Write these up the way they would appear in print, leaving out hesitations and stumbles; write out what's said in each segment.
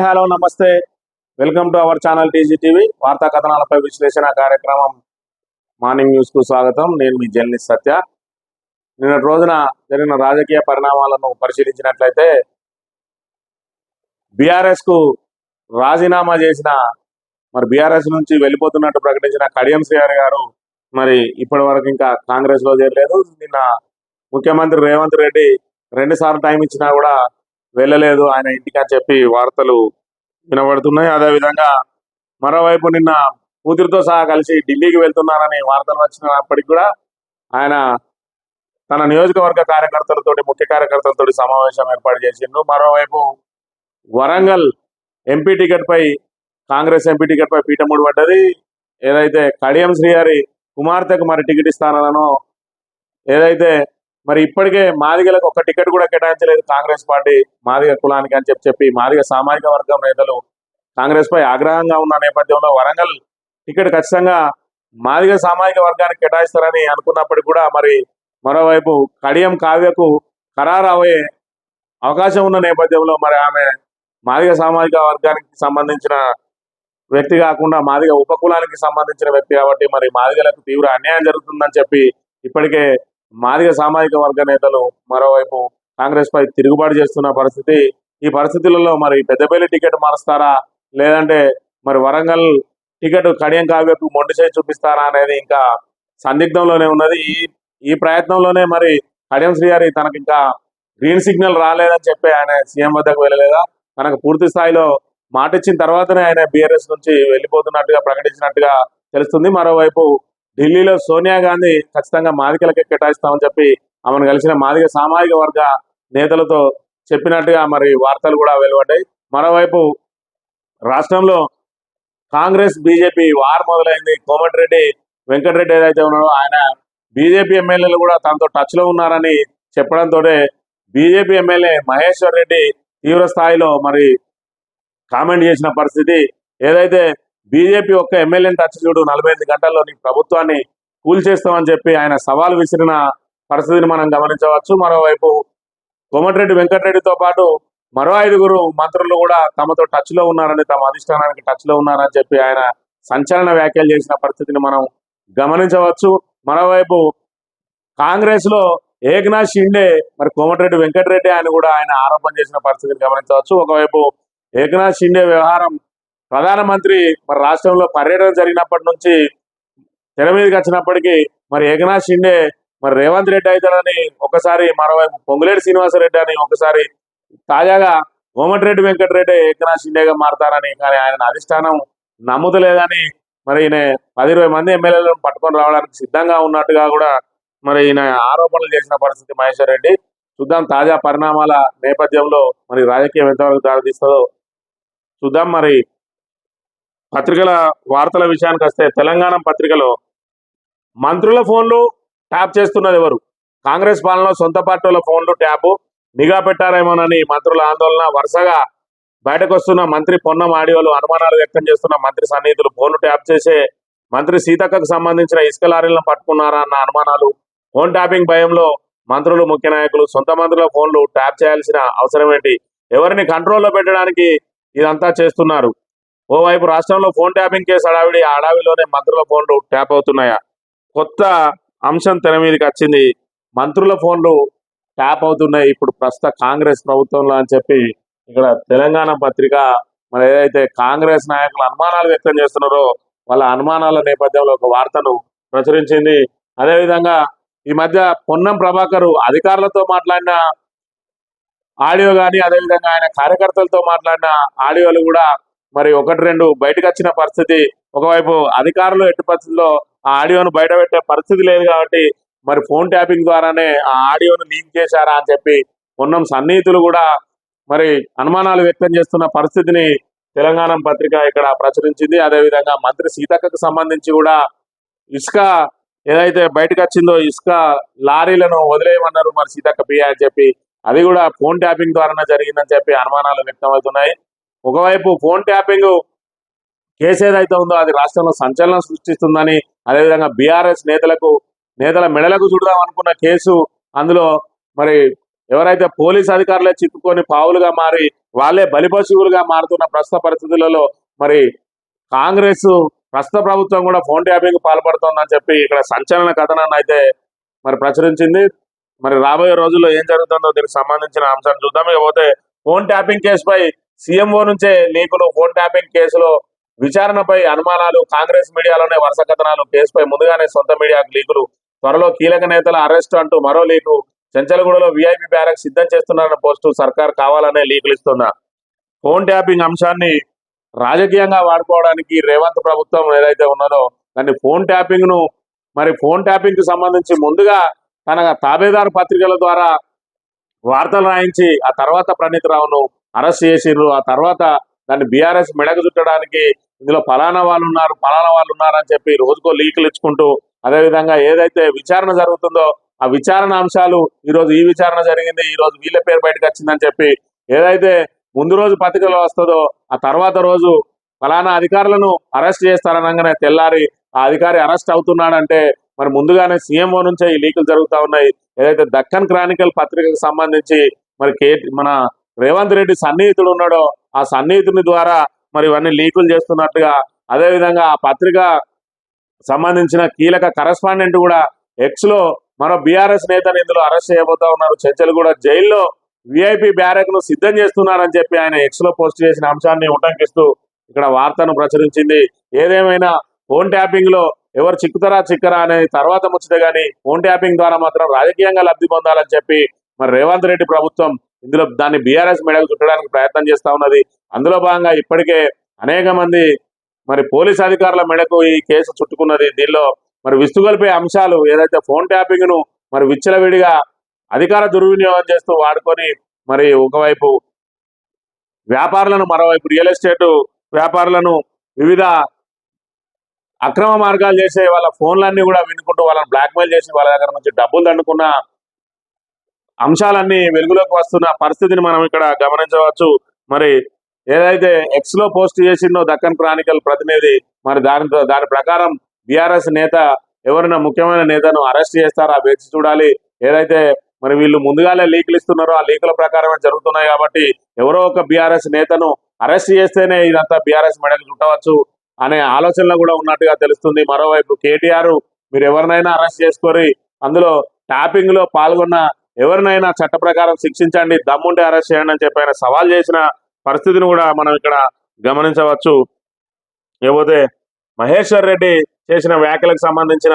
Hello నమస్తే, welcome to our channel TG TV. వార్తా కథనాలపై విశ్లేషణ కార్యక్రమం మార్నింగ్ న్యూస్ కు స్వాగతం. నేను మీ జర్నలిస్ట్ సత్య. నిన్నటి రోజున జరిగిన రాజకీయ పరిణామాలను పరిశీలించినట్లయితే బీఆర్ఎస్ కు రాజీనామా చేసిన బీఆర్ఎస్ నుంచి వెళ్ళిపోతున్నట్టు ప్రకటించిన కడియం శ్రీహరి గారు ఇప్పటి వరకు ఇంకా కాంగ్రెస్ లో చేరలేదు. నిన్న ముఖ్యమంత్రి రేవంత్ రెడ్డి 2 సార్లు టైం ఇచ్చినా కూడా వెళ్ళలేదు ఆయన ఇంటికి అని చెప్పి వార్తలు వినబడుతున్నాయి. అదేవిధంగా మరోవైపు నిన్న కూతురితో సహా కలిసి ఢిల్లీకి వెళ్తున్నారని వార్తలు వచ్చినప్పటికీ కూడా ఆయన తన నియోజకవర్గ కార్యకర్తలతోటి ముఖ్య కార్యకర్తలతోటి సమావేశం ఏర్పాటు చేసిండు. మరోవైపు వరంగల్ ఎంపీ టికెట్ పై కాంగ్రెస్ ఎంపీ టికెట్ పై పీఠముడి పడ్డది. ఏదైతే కడియం శ్రీహరి కుమార్తెకు టికెట్ ఇస్తానో ఏదైతే ఇప్పటికే మాదిగలకు ఒక టికెట్ కూడా కేటాయించలేదు కాంగ్రెస్ పార్టీ మాదిగ కులానికి అని చెప్పి మాదిగ సామాజిక వర్గం నేతలు కాంగ్రెస్ పై ఆగ్రహంగా ఉన్న నేపథ్యంలో వరంగల్ టికెట్ ఖచ్చితంగా మాదిగ సామాజిక వర్గానికి కేటాయిస్తారని అనుకున్నప్పటికీ కూడా మరోవైపు కడియం కావ్యకు ఖరారు అయ్యే అవకాశం ఉన్న నేపథ్యంలో ఆమె మాదిగ సామాజిక వర్గానికి సంబంధించిన వ్యక్తి కాకుండా మాదిగ ఉపకులానికి సంబంధించిన వ్యక్తి కాబట్టి మాదిగలకు తీవ్ర అన్యాయం జరుగుతుందని చెప్పి ఇప్పటికే మాదిగ సామాజిక వర్గ నేతలు మరోవైపు కాంగ్రెస్ పై తిరుగుబాటు చేస్తున్న పరిస్థితి. ఈ పరిస్థితులలో పెద్దపల్లి టికెట్ మారుస్తారా లేదంటే వరంగల్ టికెట్ కడియం కావ్యకు మొండి చేయి చూపిస్తారా అనేది ఇంకా సందిగ్ధంలోనే ఉన్నది. ఈ ప్రయత్నంలోనే కడియం శ్రీహరి తనకు ఇంకా గ్రీన్ సిగ్నల్ రాలేదని చెప్పి ఆయన సీఎం వద్దకు వెళ్ళలేదా, తనకు పూర్తి స్థాయిలో మాట ఇచ్చిన తర్వాతనే ఆయన బీఆర్ఎస్ నుంచి వెళ్ళిపోతున్నట్టుగా ప్రకటించినట్టుగా తెలుస్తుంది. మరోవైపు ఢిల్లీలో సోనియా గాంధీ ఖచ్చితంగా మాదిగలకే కేటాయిస్తామని చెప్పి ఆమెను కలిసిన మాదిగ సామాజిక వర్గ నేతలతో చెప్పినట్టుగా వార్తలు కూడా వెలువడ్డాయి. మరోవైపు రాష్ట్రంలో కాంగ్రెస్ బీజేపీ వార్ మొదలైంది. కోమటిరెడ్డి వెంకటరెడ్డి ఏదైతే ఉన్నాడో ఆయన బీజేపీ ఎమ్మెల్యేలు కూడా తనతో టచ్ లో ఉన్నారని చెప్పడంతో బీజేపీ ఎమ్మెల్యే మహేశ్వర్ రెడ్డి తీవ్ర స్థాయిలో కామెంట్ చేసిన పరిస్థితి. ఏదైతే బీజేపీ ఒక్క ఎమ్మెల్యేని టచ్ చూడు 48 గంటల్లో నీ ప్రభుత్వాన్ని కూల్చేస్తామని చెప్పి ఆయన సవాల్ విసిరిన పరిస్థితిని మనం గమనించవచ్చు. మరోవైపు కోమటిరెడ్డి వెంకటరెడ్డితో పాటు మరో 5 మంత్రులు కూడా తమతో టచ్ లో ఉన్నారని, తమ అధిష్టానానికి టచ్ లో ఉన్నారని చెప్పి ఆయన సంచలన వ్యాఖ్యలు చేసిన పరిస్థితిని మనం గమనించవచ్చు. మరోవైపు కాంగ్రెస్ లో ఏక్నాథ్ షిండే కోమటిరెడ్డి వెంకటరెడ్డి ఆయన కూడా ఆయన ఆరోపణ చేసిన పరిస్థితిని గమనించవచ్చు. ఒకవైపు ఏక్నాథ్ షిండే వ్యవహారం ప్రధానమంత్రి రాష్ట్రంలో పర్యటన జరిగినప్పటి నుంచి తెర మీదకి వచ్చినప్పటికీ ఏక్నాథ్ షిండే రేవంత్ రెడ్డి అవుతాడని ఒకసారి, మరోవైపు పొంగులేటి శ్రీనివాసరెడ్డి అని ఒకసారి, తాజాగా కోమటిరెడ్డి వెంకటరెడ్డి ఏక్నాథ్ షిండేగా మారతారని, కానీ ఆయన అధిష్టానం నమ్ముతలేదని ఈయన 10-20 మంది ఎమ్మెల్యేలను పట్టుకొని రావడానికి సిద్ధంగా ఉన్నట్టుగా కూడా ఈయన ఆరోపణలు చేసిన పరిస్థితి మహేశ్వర్ రెడ్డి. చూద్దాం తాజా పరిణామాల నేపథ్యంలో రాజకీయం ఎంతవరకు దారితీస్తుందో చూద్దాం. పత్రికల వార్తల విషయానికి వస్తే తెలంగాణ పత్రికలో మంత్రుల ఫోన్లు ట్యాప్ చేస్తున్నది ఎవరు? కాంగ్రెస్ పాలనలో సొంత పార్టీల ఫోన్లు ట్యాపు నిఘా పెట్టారేమోనని మంత్రుల ఆందోళన. వరుసగా బయటకు వస్తున్న మంత్రి పొన్నం ఆడియోలు అనుమానాలు వ్యక్తం చేస్తున్న మంత్రి సన్నిహితులు ఫోన్లు ట్యాప్ చేసే మంత్రి సీతక్కకు సంబంధించిన ఇసుక లారీలను పట్టుకున్నారా అన్న అనుమానాలు. ఫోన్ ట్యాపింగ్ భయంలో మంత్రులు, ముఖ్య నాయకులు సొంత మంత్రుల ఫోన్లు ట్యాప్ చేయాల్సిన అవసరం ఏంటి? ఎవరిని కంట్రోల్లో పెట్టడానికి ఇదంతా చేస్తున్నారు? ఓవైపు రాష్ట్రంలో ఫోన్ ట్యాపింగ్ కేసు హడావిడి, ఆ హడావిడిలోనే మంత్రుల ఫోన్లు ట్యాప్ అవుతున్నాయా? కొత్త అంశం తెర మీదకి వచ్చింది. మంత్రుల ఫోన్లు ట్యాప్ అవుతున్నాయి ఇప్పుడు ప్రస్తుత కాంగ్రెస్ ప్రభుత్వంలో అని చెప్పి ఇక్కడ తెలంగాణ పత్రిక ఏదైతే కాంగ్రెస్ నాయకులు అనుమానాలు వ్యక్తం చేస్తున్నారో వాళ్ళ అనుమానాల నేపథ్యంలో ఒక వార్తను ప్రచురించింది. అదేవిధంగా ఈ మధ్య పొన్నం ప్రభాకర్ అధికారులతో మాట్లాడిన ఆడియో కానీ, అదేవిధంగా ఆయన కార్యకర్తలతో మాట్లాడిన ఆడియోలు కూడా 1-2 బయటకు వచ్చిన పరిస్థితి. ఒకవైపు అధికారులు ఎట్టి పరిస్థితుల్లో ఆ ఆడియోను బయట పెట్టే పరిస్థితి లేదు కాబట్టి ఫోన్ ట్యాపింగ్ ద్వారానే ఆ ఆడియోను లీక్ చేశారా అని చెప్పి పొన్నం సన్నిహితులు కూడా అనుమానాలు వ్యక్తం చేస్తున్న పరిస్థితిని తెలంగాణ పత్రిక ఇక్కడ ప్రచురించింది. అదేవిధంగా మంత్రి సీతక్కకు సంబంధించి కూడా ఇసుక ఏదైతే బయటకు వచ్చిందో ఇసుక లారీలను వదిలేయమన్నారు సీతక్క పిఏ అని చెప్పి, అది కూడా ఫోన్ ట్యాపింగ్ ద్వారానే జరిగిందని చెప్పి అనుమానాలు వ్యక్తమవుతున్నాయి. ఒకవైపు ఫోన్ ట్యాపింగ్ కేసు ఏదైతే ఉందో అది రాష్ట్రంలో సంచలనం సృష్టిస్తుందని, అదేవిధంగా బీఆర్ఎస్ నేతల మెడలకు చుడదాం అనుకున్న కేసు అందులో ఎవరైతే పోలీస్ అధికారులే చిక్కుకొని పావులుగా మారి వాళ్ళే బలిపశువులుగా మారుతున్న ప్రస్తుత పరిస్థితులలో మరి కాంగ్రెస్ ప్రస్తుత ప్రభుత్వం కూడా ఫోన్ ట్యాపింగ్ పాల్పడుతోందని చెప్పి ఇక్కడ సంచలన కథనాన్ని అయితే మరి ప్రచురించింది. మరి రాబోయే రోజుల్లో ఏం జరుగుతుందో దీనికి సంబంధించిన అంశాన్ని చూద్దాం. ఇకపోతే ఫోన్ ట్యాపింగ్ కేసుపై సీఎంఓ నుంచే లీకులు, ఫోన్ ట్యాపింగ్ కేసులో విచారణపై అనుమానాలు, కాంగ్రెస్ మీడియాలోనే వరుస కథనాలు, కేసుపై ముందుగానే సొంత మీడియాకు లీకులు, త్వరలో కీలక నేతల అరెస్టు అంటూ మరో లీకు, చెంచలగూడలో వీఐపీ బ్యారక్ సిద్ధం చేస్తున్నారన్న పోస్టు, సర్కార్ కావాలనే లీకులు ఇస్తున్న ఫోన్ ట్యాపింగ్ అంశాన్ని రాజకీయంగా వాడుకోవడానికి రేవంత్ ప్రభుత్వం ఏదైతే ఉన్నదో దాన్ని ఫోన్ ట్యాపింగ్ ను మరి ఫోన్ ట్యాపింగ్ కి సంబంధించి ముందుగా తన తాబేదారు పత్రికల ద్వారా వార్తలు రాయించి ఆ తర్వాత ప్రణీత్ రావును అరెస్ట్ చేసిర్రు. ఆ తర్వాత దాన్ని బీఆర్ఎస్ మెడకు చుట్టడానికి ఇందులో ఫలానా వాళ్ళు ఉన్నారు అని చెప్పి రోజుకో లీకులు ఇచ్చుకుంటూ, అదేవిధంగా ఏదైతే విచారణ జరుగుతుందో ఆ విచారణ అంశాలు ఈరోజు ఈ విచారణ జరిగింది, ఈ రోజు వీళ్ళ పేరు బయటకు వచ్చిందని చెప్పి ఏదైతే ముందు రోజు పత్రికలో వస్తుందో ఆ తర్వాత రోజు ఫలానా అధికారులను అరెస్ట్ చేస్తారనగానే తెల్లారి ఆ అధికారి అరెస్ట్ అవుతున్నాడంటే మరి ముందుగానే సీఎంఓ నుంచే ఈ లీకులు జరుగుతూ ఉన్నాయి. ఏదైతే దక్కన్ క్రానికల్ పత్రికకు సంబంధించి మరి మన రేవంత్ రెడ్డి సన్నిహితుడు ఉన్నాడో ఆ సన్నిహితుని ద్వారా మరి ఇవన్నీ లీకులు చేస్తున్నట్టుగా, అదేవిధంగా ఆ పత్రిక సంబంధించిన కీలక కరెస్పాండెంట్ కూడా ఎక్స్ లో మరో బీఆర్ఎస్ నేతను ఇందులో అరెస్ట్ చేయబోతా ఉన్నారు. చెంచల్గూడ జైల్లో విఐపి బ్యారక్ ను సిద్ధం చేస్తున్నారని చెప్పి ఆయన ఎక్స్ లో పోస్ట్ చేసిన అంశాన్ని ఉటంకిస్తూ ఇక్కడ వార్తను ప్రచురించింది. ఏదేమైనా ఫోన్ ట్యాపింగ్ లో ఎవరు చిక్కరా అనేది తర్వాత ముచ్చట గానీ ఫోన్ ట్యాపింగ్ ద్వారా మాత్రం రాజకీయంగా లబ్ధి పొందాలని చెప్పి మరి రేవంత్ రెడ్డి ప్రభుత్వం ఇందులో దాన్ని బీఆర్ఎస్ మెడకు చుట్టడానికి ప్రయత్నం చేస్తా ఉన్నది. అందులో భాగంగా ఇప్పటికే అనేక మంది మరి పోలీస్ అధికారుల మెడకు ఈ కేసు చుట్టుకున్నది. దీనిలో మరి విస్తుగొల్పే అంశాలు ఏదైతే ఫోన్ ట్యాపింగ్ ను మరి విచ్చలవిడిగా అధికార దుర్వినియోగం చేస్తూ వాడుకొని మరి ఒకవైపు వ్యాపారులను, మరోవైపు రియల్ ఎస్టేట్ వ్యాపారులను, వివిధ అక్రమ మార్గాలు చేసే వాళ్ళ ఫోన్లన్నీ కూడా వినుకుంటూ వాళ్ళని బ్లాక్మెయిల్ చేసి వాళ్ళ దగ్గర నుంచి డబ్బులు దండుకున్న అంశాలన్నీ వెలుగులోకి వస్తున్న పరిస్థితిని మనం ఇక్కడ గమనించవచ్చు. మరి ఏదైతే ఎక్స్ లో పోస్ట్ చేసిందో దక్కన్ క్రానికల్ ప్రతినిధి మరి దాని ప్రకారం బీఆర్ఎస్ నేత ఎవరైనా ముఖ్యమైన నేతను అరెస్ట్ చేస్తారా వేచి చూడాలి. ఏదైతే మరి వీళ్ళు ముందుగానే లీకులు ఇస్తున్నారో ఆ లీకుల ప్రకారమే జరుగుతున్నాయి కాబట్టి ఎవరో ఒక బీఆర్ఎస్ నేతను అరెస్ట్ చేస్తేనే ఇదంతా బీఆర్ఎస్ మెడకు చుట్టవచ్చు అనే ఆలోచనలో కూడా ఉన్నట్టుగా తెలుస్తుంది. మరోవైపు కేటీఆర్ మీరు ఎవరినైనా అరెస్ట్ చేసుకొని అందులో ట్యాపింగ్ లో పాల్గొన్న ఎవరినైనా చట్ట ప్రకారం శిక్షించండి, దమ్ముంటే అరెస్ట్ చేయండి అని చెప్పి ఆయన సవాల్ చేసిన పరిస్థితిని కూడా మనం ఇక్కడ గమనించవచ్చు. లేకపోతే మహేశ్వర్ రెడ్డి చేసిన వ్యాఖ్యలకు సంబంధించిన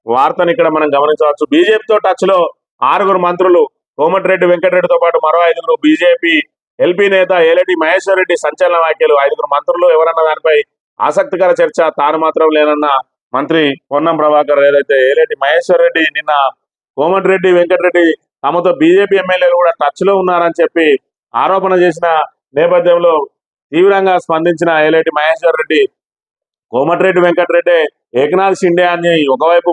వార్తను ఇక్కడ మనం గమనించవచ్చు. బీజేపీతో టచ్ లో 6 మంత్రులు, కోమటిరెడ్డి వెంకటరెడ్డితో పాటు మరో 5 బీజేపీ ఎల్పీ నేత ఏలేటి మహేశ్వర్ రెడ్డి సంచలన వ్యాఖ్యలు. 5 మంత్రులు ఎవరన్న దానిపై ఆసక్తికర చర్చ, తాను మాత్రం లేనన్న మంత్రి పొన్నం ప్రభాకర్. ఏదైతే ఏలేటి మహేశ్వర్ రెడ్డి నిన్న కోమటిరెడ్డి వెంకటరెడ్డి తమతో బీజేపీ ఎమ్మెల్యేలు కూడా టచ్ లో ఉన్నారని చెప్పి ఆరోపణ చేసిన నేపథ్యంలో తీవ్రంగా స్పందించిన ఏలేటి మహేశ్వర్ రెడ్డి కోమటిరెడ్డి వెంకటరెడ్డి, ఏకనాథ్ షిండే అని ఒకవైపు,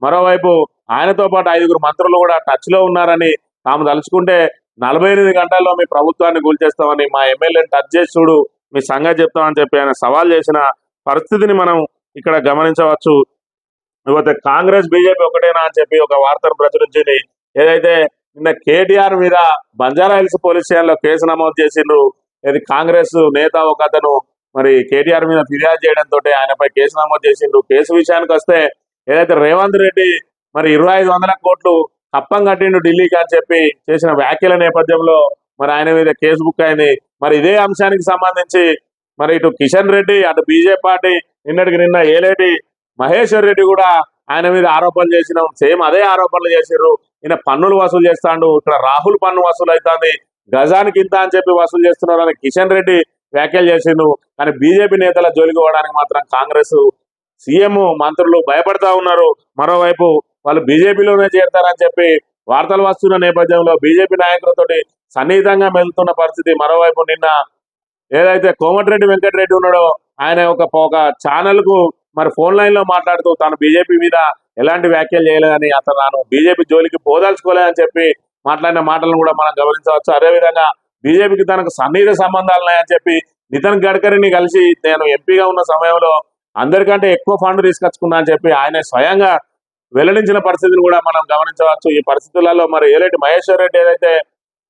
మరోవైపు ఆయనతో పాటు 5 మంత్రులు కూడా టచ్ లో ఉన్నారని, తాము తలుచుకుంటే 48 గంటల్లో మీ ప్రభుత్వాన్ని కూల్చేస్తామని, మా ఎమ్మెల్యేని టచ్ చేసి చూడు మీ సంగతి చెప్తామని చెప్పి ఆయన సవాల్ చేసిన పరిస్థితిని మనం ఇక్కడ గమనించవచ్చు. లేకపోతే కాంగ్రెస్ బీజేపీ ఒకటేనా అని చెప్పి ఒక వార్తను ప్రచురించింది. ఏదైతే నిన్న కేటీఆర్ మీద బంజారా హిల్స్ పోలీస్ స్టేషన్లో కేసు నమోదు చేసిండ్రు. ఇది కాంగ్రెస్ నేత ఒక అతను మరి కేటీఆర్ మీద ఫిర్యాదు చేయడంతో ఆయనపై కేసు నమోదు చేసిండ్రు. కేసు విషయానికి వస్తే ఏదైతే రేవంత్ రెడ్డి మరి 2500 కోట్లు కప్పం కట్టిండు ఢిల్లీకి అని చెప్పి చేసిన వ్యాఖ్యల నేపథ్యంలో మరి ఆయన మీద కేసు బుక్ అయింది. మరి ఇదే అంశానికి సంబంధించి మరి ఇటు కిషన్ రెడ్డి, అటు బీజేపీ పార్టీ నిన్నటికి నిన్న ఏలేటి మహేశ్వర్ రెడ్డి కూడా ఆయన మీద ఆరోపణలు చేసినాం, సేమ్ అదే ఆరోపణలు చేసిర్రు. ఈయన పన్నులు వసూలు చేస్తాడు, ఇక్కడ రాహుల్ పన్ను వసూలు అవుతుంది, గజానికి ఇంత అని చెప్పి వసూలు చేస్తున్నారు అని కిషన్ రెడ్డి వ్యాఖ్యలు చేసిండు. కానీ బీజేపీ నేతల జోలికి పోవడానికి మాత్రం కాంగ్రెస్ సీఎం మంత్రులు భయపడతా ఉన్నారు. మరోవైపు వాళ్ళు బీజేపీలోనే చేరతారని చెప్పి వార్తలు వస్తున్న నేపథ్యంలో బీజేపీ నాయకులతో సన్నిహితంగా మెలుతున్న పరిస్థితి. మరోవైపు నిన్న ఏదైతే కోమటిరెడ్డి వెంకటరెడ్డి ఉన్నాడో ఆయన ఒక ఛానల్ కు మరి ఫోన్ లైన్ లో మాట్లాడుతూ తాను బీజేపీ మీద ఎలాంటి వ్యాఖ్యలు చేయలేదని, అతను తాను బీజేపీ జోలికి పోదలుచుకోలేదని చెప్పి మాట్లాడిన మాటలను కూడా మనం గమనించవచ్చు. అదేవిధంగా బీజేపీకి తనకు సన్నిహిత సంబంధాలు ఉన్నాయని చెప్పి నితిన్ గడ్కరీని కలిసి నేను ఎంపీగా ఉన్న సమయంలో అందరికంటే ఎక్కువ ఫండ్ తీసుకొచ్చుకున్నా అని చెప్పి ఆయన స్వయంగా వెల్లడించిన పరిస్థితిని కూడా మనం గమనించవచ్చు. ఈ పరిస్థితులలో మరి ఏలేటి మహేశ్వర్ రెడ్డి ఏదైతే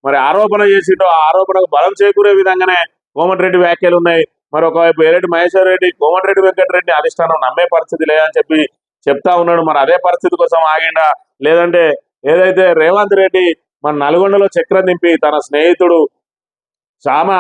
మరి ఆరోపణ చేసిండో ఆ ఆరోపణకు బలం చేకూరే విధంగానే కోమటిరెడ్డి వ్యాఖ్యలు ఉన్నాయి. మరి ఒకవైపు ఏలేటి మహేశ్వర్ రెడ్డి కోమటిరెడ్డి వెంకటరెడ్డి అధిష్టానం నమ్మే పరిస్థితి లేదని చెప్పి చెప్తా ఉన్నాడు. మరి అదే పరిస్థితి కోసం ఆగిండా, లేదంటే ఏదైతే రేవంత్ రెడ్డి మన నల్గొండలో చక్రం దింపి తన స్నేహితుడు చామ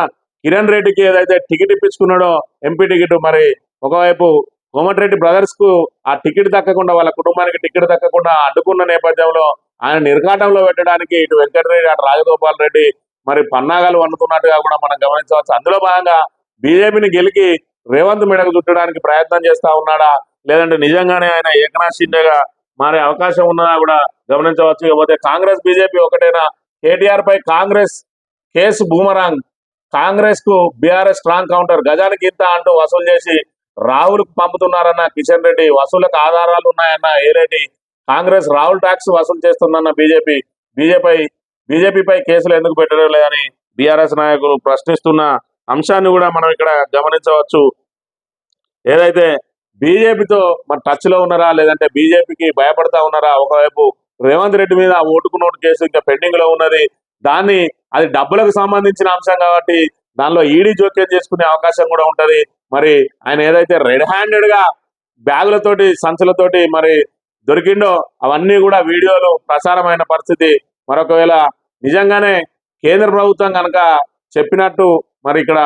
కిరణ్ రెడ్డికి ఏదైతే టికెట్ ఇప్పించుకున్నాడో ఎంపీ టికెట్, మరి ఒకవైపు కోమటిరెడ్డి బ్రదర్స్ కు ఆ టికెట్ దక్కకుండా వాళ్ళ కుటుంబానికి టికెట్ దక్కకుండా అడ్డుకున్న నేపథ్యంలో ఆయన నిర్ఘాటంలో పెట్టడానికి ఇటు వెంకటరెడ్డి అటు రాజగోపాల్ రెడ్డి మరి పన్నాగాలు వండుతున్నట్టుగా కూడా మనం గమనించవచ్చు. అందులో భాగంగా బీజేపీని గెలికి రేవంత్ మెడకు చుట్టడానికి ప్రయత్నం చేస్తా ఉన్నాడా, లేదంటే నిజంగానే ఆయన ఏకనాథ్ షిండేగా మారే అవకాశం ఉన్నదా కూడా గమనించవచ్చు. ఇకపోతే కాంగ్రెస్ బీజేపీ ఒకటేనా, కేటీఆర్ పై కాంగ్రెస్ కేసు బూమరాంగ్, కాంగ్రెస్ కు బీఆర్ఎస్ స్ట్రాంగ్ కౌంటర్, గజానికి ఇంత అంటూ వసూలు చేసి రాహుల్ పంపుతున్నారన్న కిషన్ రెడ్డి, వసూలకు ఆధారాలు ఉన్నాయన్న ఏరెడ్డి, కాంగ్రెస్ రాహుల్ ట్యాక్స్ వసూలు చేస్తుందన్న బీజేపీపై కేసులు ఎందుకు పెట్టడం లేదని బీఆర్ఎస్ నాయకులు ప్రశ్నిస్తున్న అంశాన్ని కూడా మనం ఇక్కడ గమనించవచ్చు. ఏదైతే బీజేపీతో మరి టచ్ లో ఉన్నారా, లేదంటే బీజేపీకి భయపడతా ఉన్నారా, ఒకవైపు రేవంత్ రెడ్డి మీద ఓటుకు నోటు కేసు ఇంకా పెండింగ్ లో ఉన్నది, అది డబ్బులకు సంబంధించిన అంశం కాబట్టి దానిలో ఈడీ జోక్యం చేసుకునే అవకాశం కూడా ఉంటది. మరి ఆయన ఏదైతే రెడ్ హ్యాండెడ్ గా బ్యాగులతోటి సంచులతోటి మరి దొరికిండో అవన్నీ కూడా వీడియోలు ప్రసారమైన పరిస్థితి. మరొకవేళ నిజంగానే కేంద్ర ప్రభుత్వం కనుక చెప్పినట్టు మరి ఇక్కడ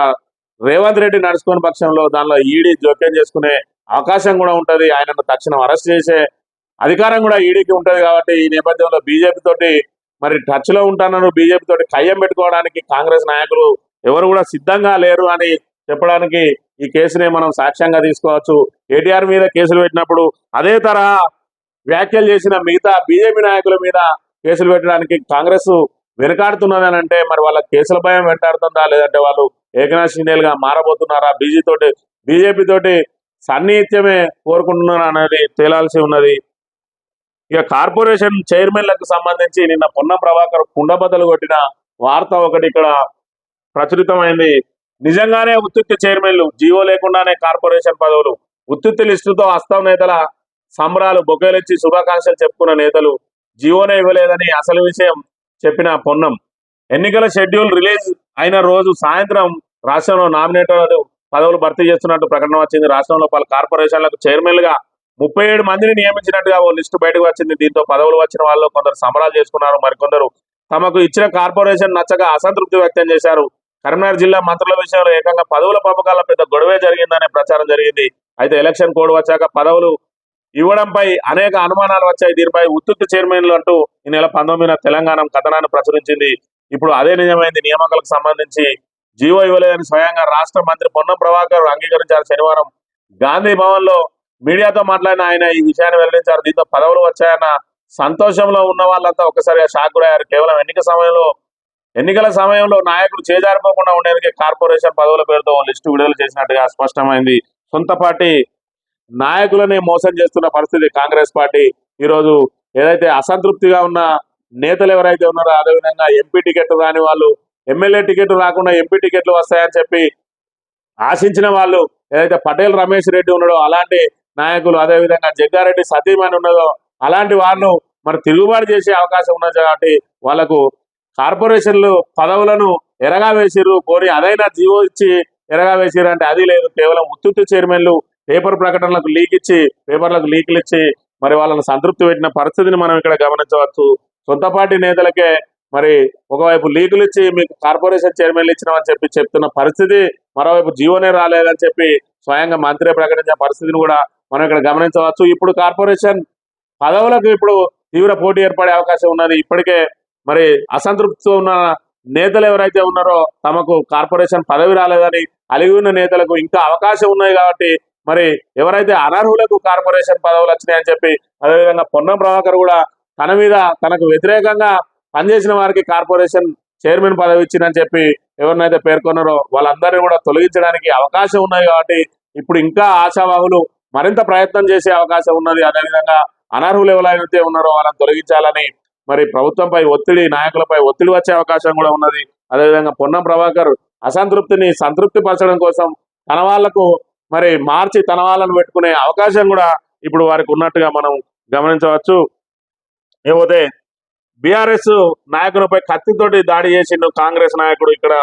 రేవంత్ రెడ్డి నడుచుకునే పక్షంలో దానిలో ఈడీ జోక్యం చేసుకునే అవకాశం కూడా ఉంటది. ఆయనను తక్షణం అరెస్ట్ చేసే అధికారం కూడా ఈడీకి ఉంటది. కాబట్టి ఈ నేపథ్యంలో బీజేపీ తోటి మరి టచ్ లో ఉంటానని బీజేపీ తోటి కయ్యం పెట్టుకోవడానికి కాంగ్రెస్ నాయకులు ఎవరు కూడా సిద్ధంగా లేరు అని చెప్పడానికి ఈ కేసునే మనం సాక్ష్యంగా తీసుకోవచ్చు. కేటీఆర్ మీద కేసులు పెట్టినప్పుడు అదే తరహా వ్యాఖ్యలు చేసిన మిగతా బీజేపీ నాయకుల మీద కేసులు పెట్టడానికి కాంగ్రెస్ వెనుకాడుతున్నది అని అంటే మరి వాళ్ళ కేసుల భయం వెంటాడుతుందా, లేదంటే వాళ్ళు ఏకనాథ్ షిండేలుగా మారబోతున్నారా, బీజేపీ తోటి సన్నిహిత్యమే కోరుకుంటున్నారా అనేది తేలాల్సి ఉన్నది. ఇక కార్పొరేషన్ చైర్మన్లకు సంబంధించి నిన్న పొన్నం ప్రభాకర్ కుండబద్దలు కొట్టిన వార్త ఒకటి ఇక్కడ ప్రచురితమైంది. నిజంగానే ఉత్తుత్తి చైర్మన్లు, జీవో లేకుండానే కార్పొరేషన్ పదవులు, ఉత్తుత్తి లిస్టుతో హస్తం నేతల సంబరాలు, బొకేలిచ్చి శుభాకాంక్షలు చెప్పుకున్న నేతలు జీవోనే ఇవ్వలేదని అసలు విషయం చెప్పిన పొన్నం. ఎన్నికల షెడ్యూల్ రిలీజ్ అయిన రోజు సాయంత్రం రాష్ట్రంలో నామినేటర్లు పదవులు భర్తీ చేస్తున్నట్టు ప్రకటన వచ్చింది. రాష్ట్రంలో పలు కార్పొరేషన్లకు చైర్మన్లుగా 37 మందిని నియమించినట్టుగా ఓ లిస్టు బయటకు వచ్చింది. దీంతో పదవులు వచ్చిన వాళ్ళు కొందరు సంబరాలు చేసుకున్నారు, మరికొందరు తమకు ఇచ్చిన కార్పొరేషన్ నచ్చక అసంతృప్తి వ్యక్తం చేశారు. కరీంనగర్ జిల్లా మంత్రుల విషయంలో ఏకంగా పదవుల పంపకాల పెద్ద గొడవే జరిగిందనే ప్రచారం జరిగింది. అయితే ఎలక్షన్ కోడ్ వచ్చాక పదవులు ఇవ్వడంపై అనేక అనుమానాలు వచ్చాయి. దీనిపై ఉత్తుత్తి చైర్మన్లు అంటూ ఈ నెల 19న తెలంగాణ కథనాన్ని ప్రచురించింది. ఇప్పుడు అదే నిజమైంది. నియామకాలకు సంబంధించి జీవో ఇవ్వలేదని స్వయంగా రాష్ట్ర మంత్రి పొన్నం ప్రభాకర్ అంగీకరించారు. శనివారం గాంధీ భవన్ లో మీడియాతో మాట్లాడిన ఆయన ఈ విషయాన్ని వెల్లడించారు. దీంతో పదవులు వచ్చాయన్న సంతోషంలో ఉన్న వాళ్ళంతా ఒక్కసారిగా షాక్ గురయ్యారు. కేవలం ఎన్నికల సమయంలో నాయకులు చేజారిపోకుండా ఉండేందుకే కార్పొరేషన్ పదవుల పేరుతో లిస్టు విడుదల చేసినట్టుగా స్పష్టమైంది. సొంత పార్టీ నాయకులని మోసం చేస్తున్న పరిస్థితి కాంగ్రెస్ పార్టీ. ఈరోజు ఏదైతే అసంతృప్తిగా ఉన్న నేతలు ఎవరైతే ఉన్నారో, అదేవిధంగా ఎంపీ టికెట్ రాని వాళ్ళు, ఎమ్మెల్యే టికెట్ రాకుండా ఎంపీ టికెట్లు వస్తాయని చెప్పి ఆశించిన వాళ్ళు, ఏదైతే పటేల్ రమేష్ రెడ్డి ఉన్నాడో అలాంటి నాయకులు, అదేవిధంగా జగ్గారెడ్డి సతీమణి ఉన్నదో అలాంటి వాళ్ళు మరి తిరుగుబాటు చేసే అవకాశం ఉన్నది. కాబట్టి వాళ్లకు కార్పొరేషన్లు పదవులను ఎరగా వేసిర్రు, పోనీ అదైనా జీవో ఇచ్చి ఎరగా వేసిర్రు అంటే అది లేదు. కేవలం ఉత్తుత్తి చైర్మన్లు పేపర్లకు లీకులు ఇచ్చి మరి వాళ్ళని సంతృప్తి పెట్టిన పరిస్థితిని మనం ఇక్కడ గమనించవచ్చు. సొంత పార్టీ నేతలకే మరి ఒకవైపు లీకులు ఇచ్చి మీకు కార్పొరేషన్ చైర్మన్లు ఇచ్చినామని చెప్పి చెప్తున్న పరిస్థితి, మరోవైపు జీవోనే రాలేదని చెప్పి స్వయంగా మంత్రి ప్రకటించిన పరిస్థితిని కూడా మనం ఇక్కడ గమనించవచ్చు. ఇప్పుడు కార్పొరేషన్ పదవులకు ఇప్పుడు తీవ్ర పోటీ ఏర్పడే అవకాశం ఉన్నది. ఇప్పటికే మరి అసంతృప్తితో ఉన్న నేతలు ఎవరైతే ఉన్నారో తమకు కార్పొరేషన్ పదవి రాలేదని అలిగి ఉన్న నేతలకు ఇంకా అవకాశం ఉన్నాయి. కాబట్టి మరి ఎవరైతే అనర్హులకు కార్పొరేషన్ పదవులు వచ్చినాయని చెప్పి, అదేవిధంగా పొన్నం ప్రభాకర్ కూడా తన మీద తనకు వ్యతిరేకంగా పనిచేసిన వారికి కార్పొరేషన్ చైర్మన్ పదవి ఇచ్చిందని చెప్పి ఎవరినైతే పేర్కొన్నారో వాళ్ళందరినీ కూడా తొలగించడానికి అవకాశం ఉన్నది. కాబట్టి ఇప్పుడు ఇంకా ఆశావాహులు మరింత ప్రయత్నం చేసే అవకాశం ఉన్నది. అదేవిధంగా అనర్హులు ఎవరైతే ఉన్నారో వాళ్ళని తొలగించాలని మరి ప్రభుత్వంపై ఒత్తిడి, నాయకులపై ఒత్తిడి వచ్చే అవకాశం కూడా ఉన్నది. అదేవిధంగా పొన్నం ప్రభాకర్ అసంతృప్తిని సంతృప్తి పరచడం కోసం తన వాళ్లకు మరి మార్చి తన వాళ్ళను పెట్టుకునే అవకాశం కూడా ఇప్పుడు వారికి ఉన్నట్టుగా మనం గమనించవచ్చు. లేకపోతే బీఆర్ఎస్ నాయకునిపై కత్తితోటి దాడి చేసిండు కాంగ్రెస్ నాయకుడు. ఇక్కడ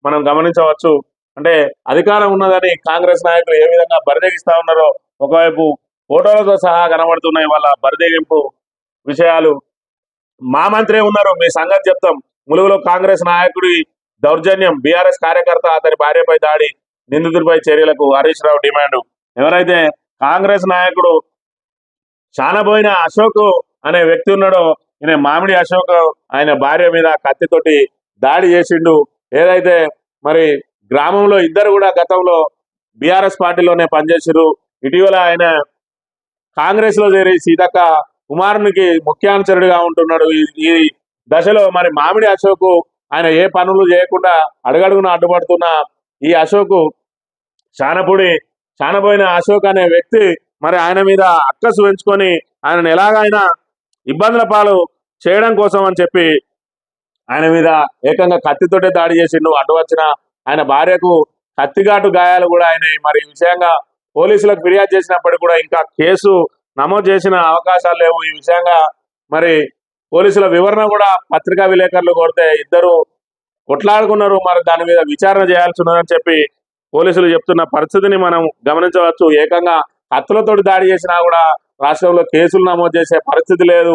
మనం గమనించవచ్చు. అంటే అధికారం ఉన్నదని కాంగ్రెస్ నాయకులు ఏ విధంగా బరిదెగిస్తా ఉన్నారో ఒకవైపు ఫోటోలతో సహా కనబడుతున్నాయి వాళ్ళ బరిదెగింపు విషయాలు. మా మంత్రి ఉన్నారు, మీ సంగతి చెప్తాం. ములుగులో కాంగ్రెస్ నాయకుడి దౌర్జన్యం, బీఆర్ఎస్ కార్యకర్త అతని భార్యపై దాడి, నిందితుడిపై చర్యలకు హరీష్ రావు డిమాండ్. ఎవరైతే కాంగ్రెస్ నాయకుడు చానబోయిన అశోక్ అనే వ్యక్తి ఉన్నాడో, ఈయన మామిడి అశోక్, ఆయన భార్య మీద కత్తితోటి దాడి చేసిండు. ఏదైతే మరి గ్రామంలో ఇద్దరు కూడా గతంలో బీఆర్ఎస్ పార్టీలోనే పనిచేసిరు. ఇటీవల ఆయన కాంగ్రెస్ లో చేరి సీతక్క కుమారునికి ముఖ్యాంశరుడిగా ఉంటున్నాడు. ఈ దశలో మరి మామిడి అశోక్ ఆయన ఏ పనులు చేయకుండా అడుగడుగున అడ్డుపడుతున్న ఈ అశోక్ చానబోయిన అశోక్ అనే వ్యక్తి మరి ఆయన మీద అక్కసు పెంచుకొని ఆయనను ఎలాగైనా ఇబ్బందుల పాలు చేయడం కోసం అని చెప్పి ఆయన మీద ఏకంగా కత్తితోటే దాడి చేసిండు. అడ్డు వచ్చిన ఆయన భార్యకు కత్తిఘాటు గాయాలు కూడా అయినాయి. మరి ఈ విషయంగా పోలీసులకు ఫిర్యాదు చేసినప్పటికీ కూడా ఇంకా కేసు నమోదు చేసిన అవకాశాలు లేవు. ఈ విషయంగా మరి పోలీసుల వివరణ కూడా పత్రికా విలేకరులు కోరితే ఇద్దరు కొట్లాడుకున్నారు. మరి దాని మీద విచారణ చేయాల్సి ఉన్నదని చెప్పి పోలీసులు చెప్తున్న పరిస్థితిని మనం గమనించవచ్చు. ఏకంగా కత్తులతోటి దాడి చేసినా కూడా రాష్ట్రంలో కేసులు నమోదు చేసే పరిస్థితి లేదు.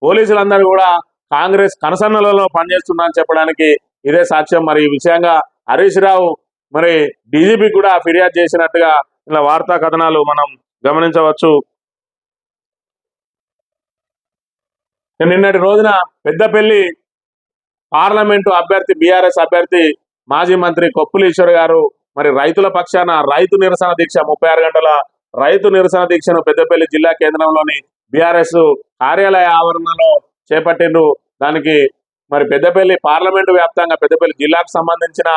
పోలీసులందరూ కూడా కాంగ్రెస్ కనసన్నలలో పనిచేస్తున్నారని చెప్పడానికి ఇదే సాక్ష్యం. మరి ఈ విషయంగా హరీష్ రావు మరి డీజీపీ కూడా ఫిర్యాదు చేసినట్టుగా ఇలా వార్తా కథనాలు మనం గమనించవచ్చు. నిన్నటి రోజున పెద్దపల్లి పార్లమెంటు అభ్యర్థి బీఆర్ఎస్ అభ్యర్థి మాజీ మంత్రి కొప్పుల ఈశ్వర్ గారు మరి రైతుల పక్షాన రైతు నిరసన దీక్ష 36 గంటల రైతు నిరసన దీక్షను పెద్దపల్లి జిల్లా కేంద్రంలోని బీఆర్ఎస్ కార్యాలయ ఆవరణలో చేపట్టిండ్రు. దానికి మరి పెద్దపల్లి పార్లమెంటు వ్యాప్తంగా పెద్దపల్లి జిల్లాకు సంబంధించిన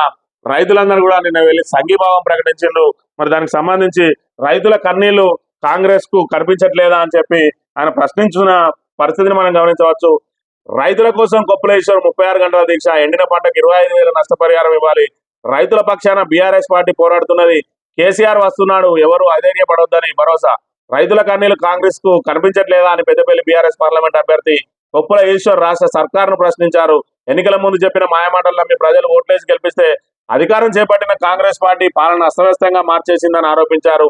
రైతులందరూ కూడా నిన్న వెళ్ళి సంఘీభావం ప్రకటించిండ్రు. మరి దానికి సంబంధించి రైతుల కన్నీళ్లు కాంగ్రెస్ కు కనిపించట్లేదా అని చెప్పి ఆయన ప్రశ్నించిన పరిస్థితిని మనం గమనించవచ్చు. రైతుల కోసం కొప్పుల ఈశ్వర్ 36 గంటల దీక్ష, ఎండిన పంటకు 25,000 నష్టపరిహారం ఇవ్వాలి. రైతుల పక్షాన బీఆర్ఎస్ పార్టీ పోరాడుతున్నది. కేసీఆర్ వస్తున్నాడు, ఎవరు అధైర్యపడొద్దని భరోసా. రైతుల కన్నీళ్లు కాంగ్రెస్ కు కనిపించట్లేదా అని పెద్దపల్లి బీఆర్ఎస్ పార్లమెంట్ అభ్యర్థి కొప్పుల ఈశ్వర్ రాష్ట్ర సర్కారును ప్రశ్నించారు. ఎన్నికల ముందు చెప్పిన మాయమాటలు నమ్మి ప్రజలు ఓట్లేసి గెలిపిస్తే అధికారం చేపట్టిన కాంగ్రెస్ పార్టీ పాలన అస్తవ్యస్తంగా మార్చేసిందని ఆరోపించారు.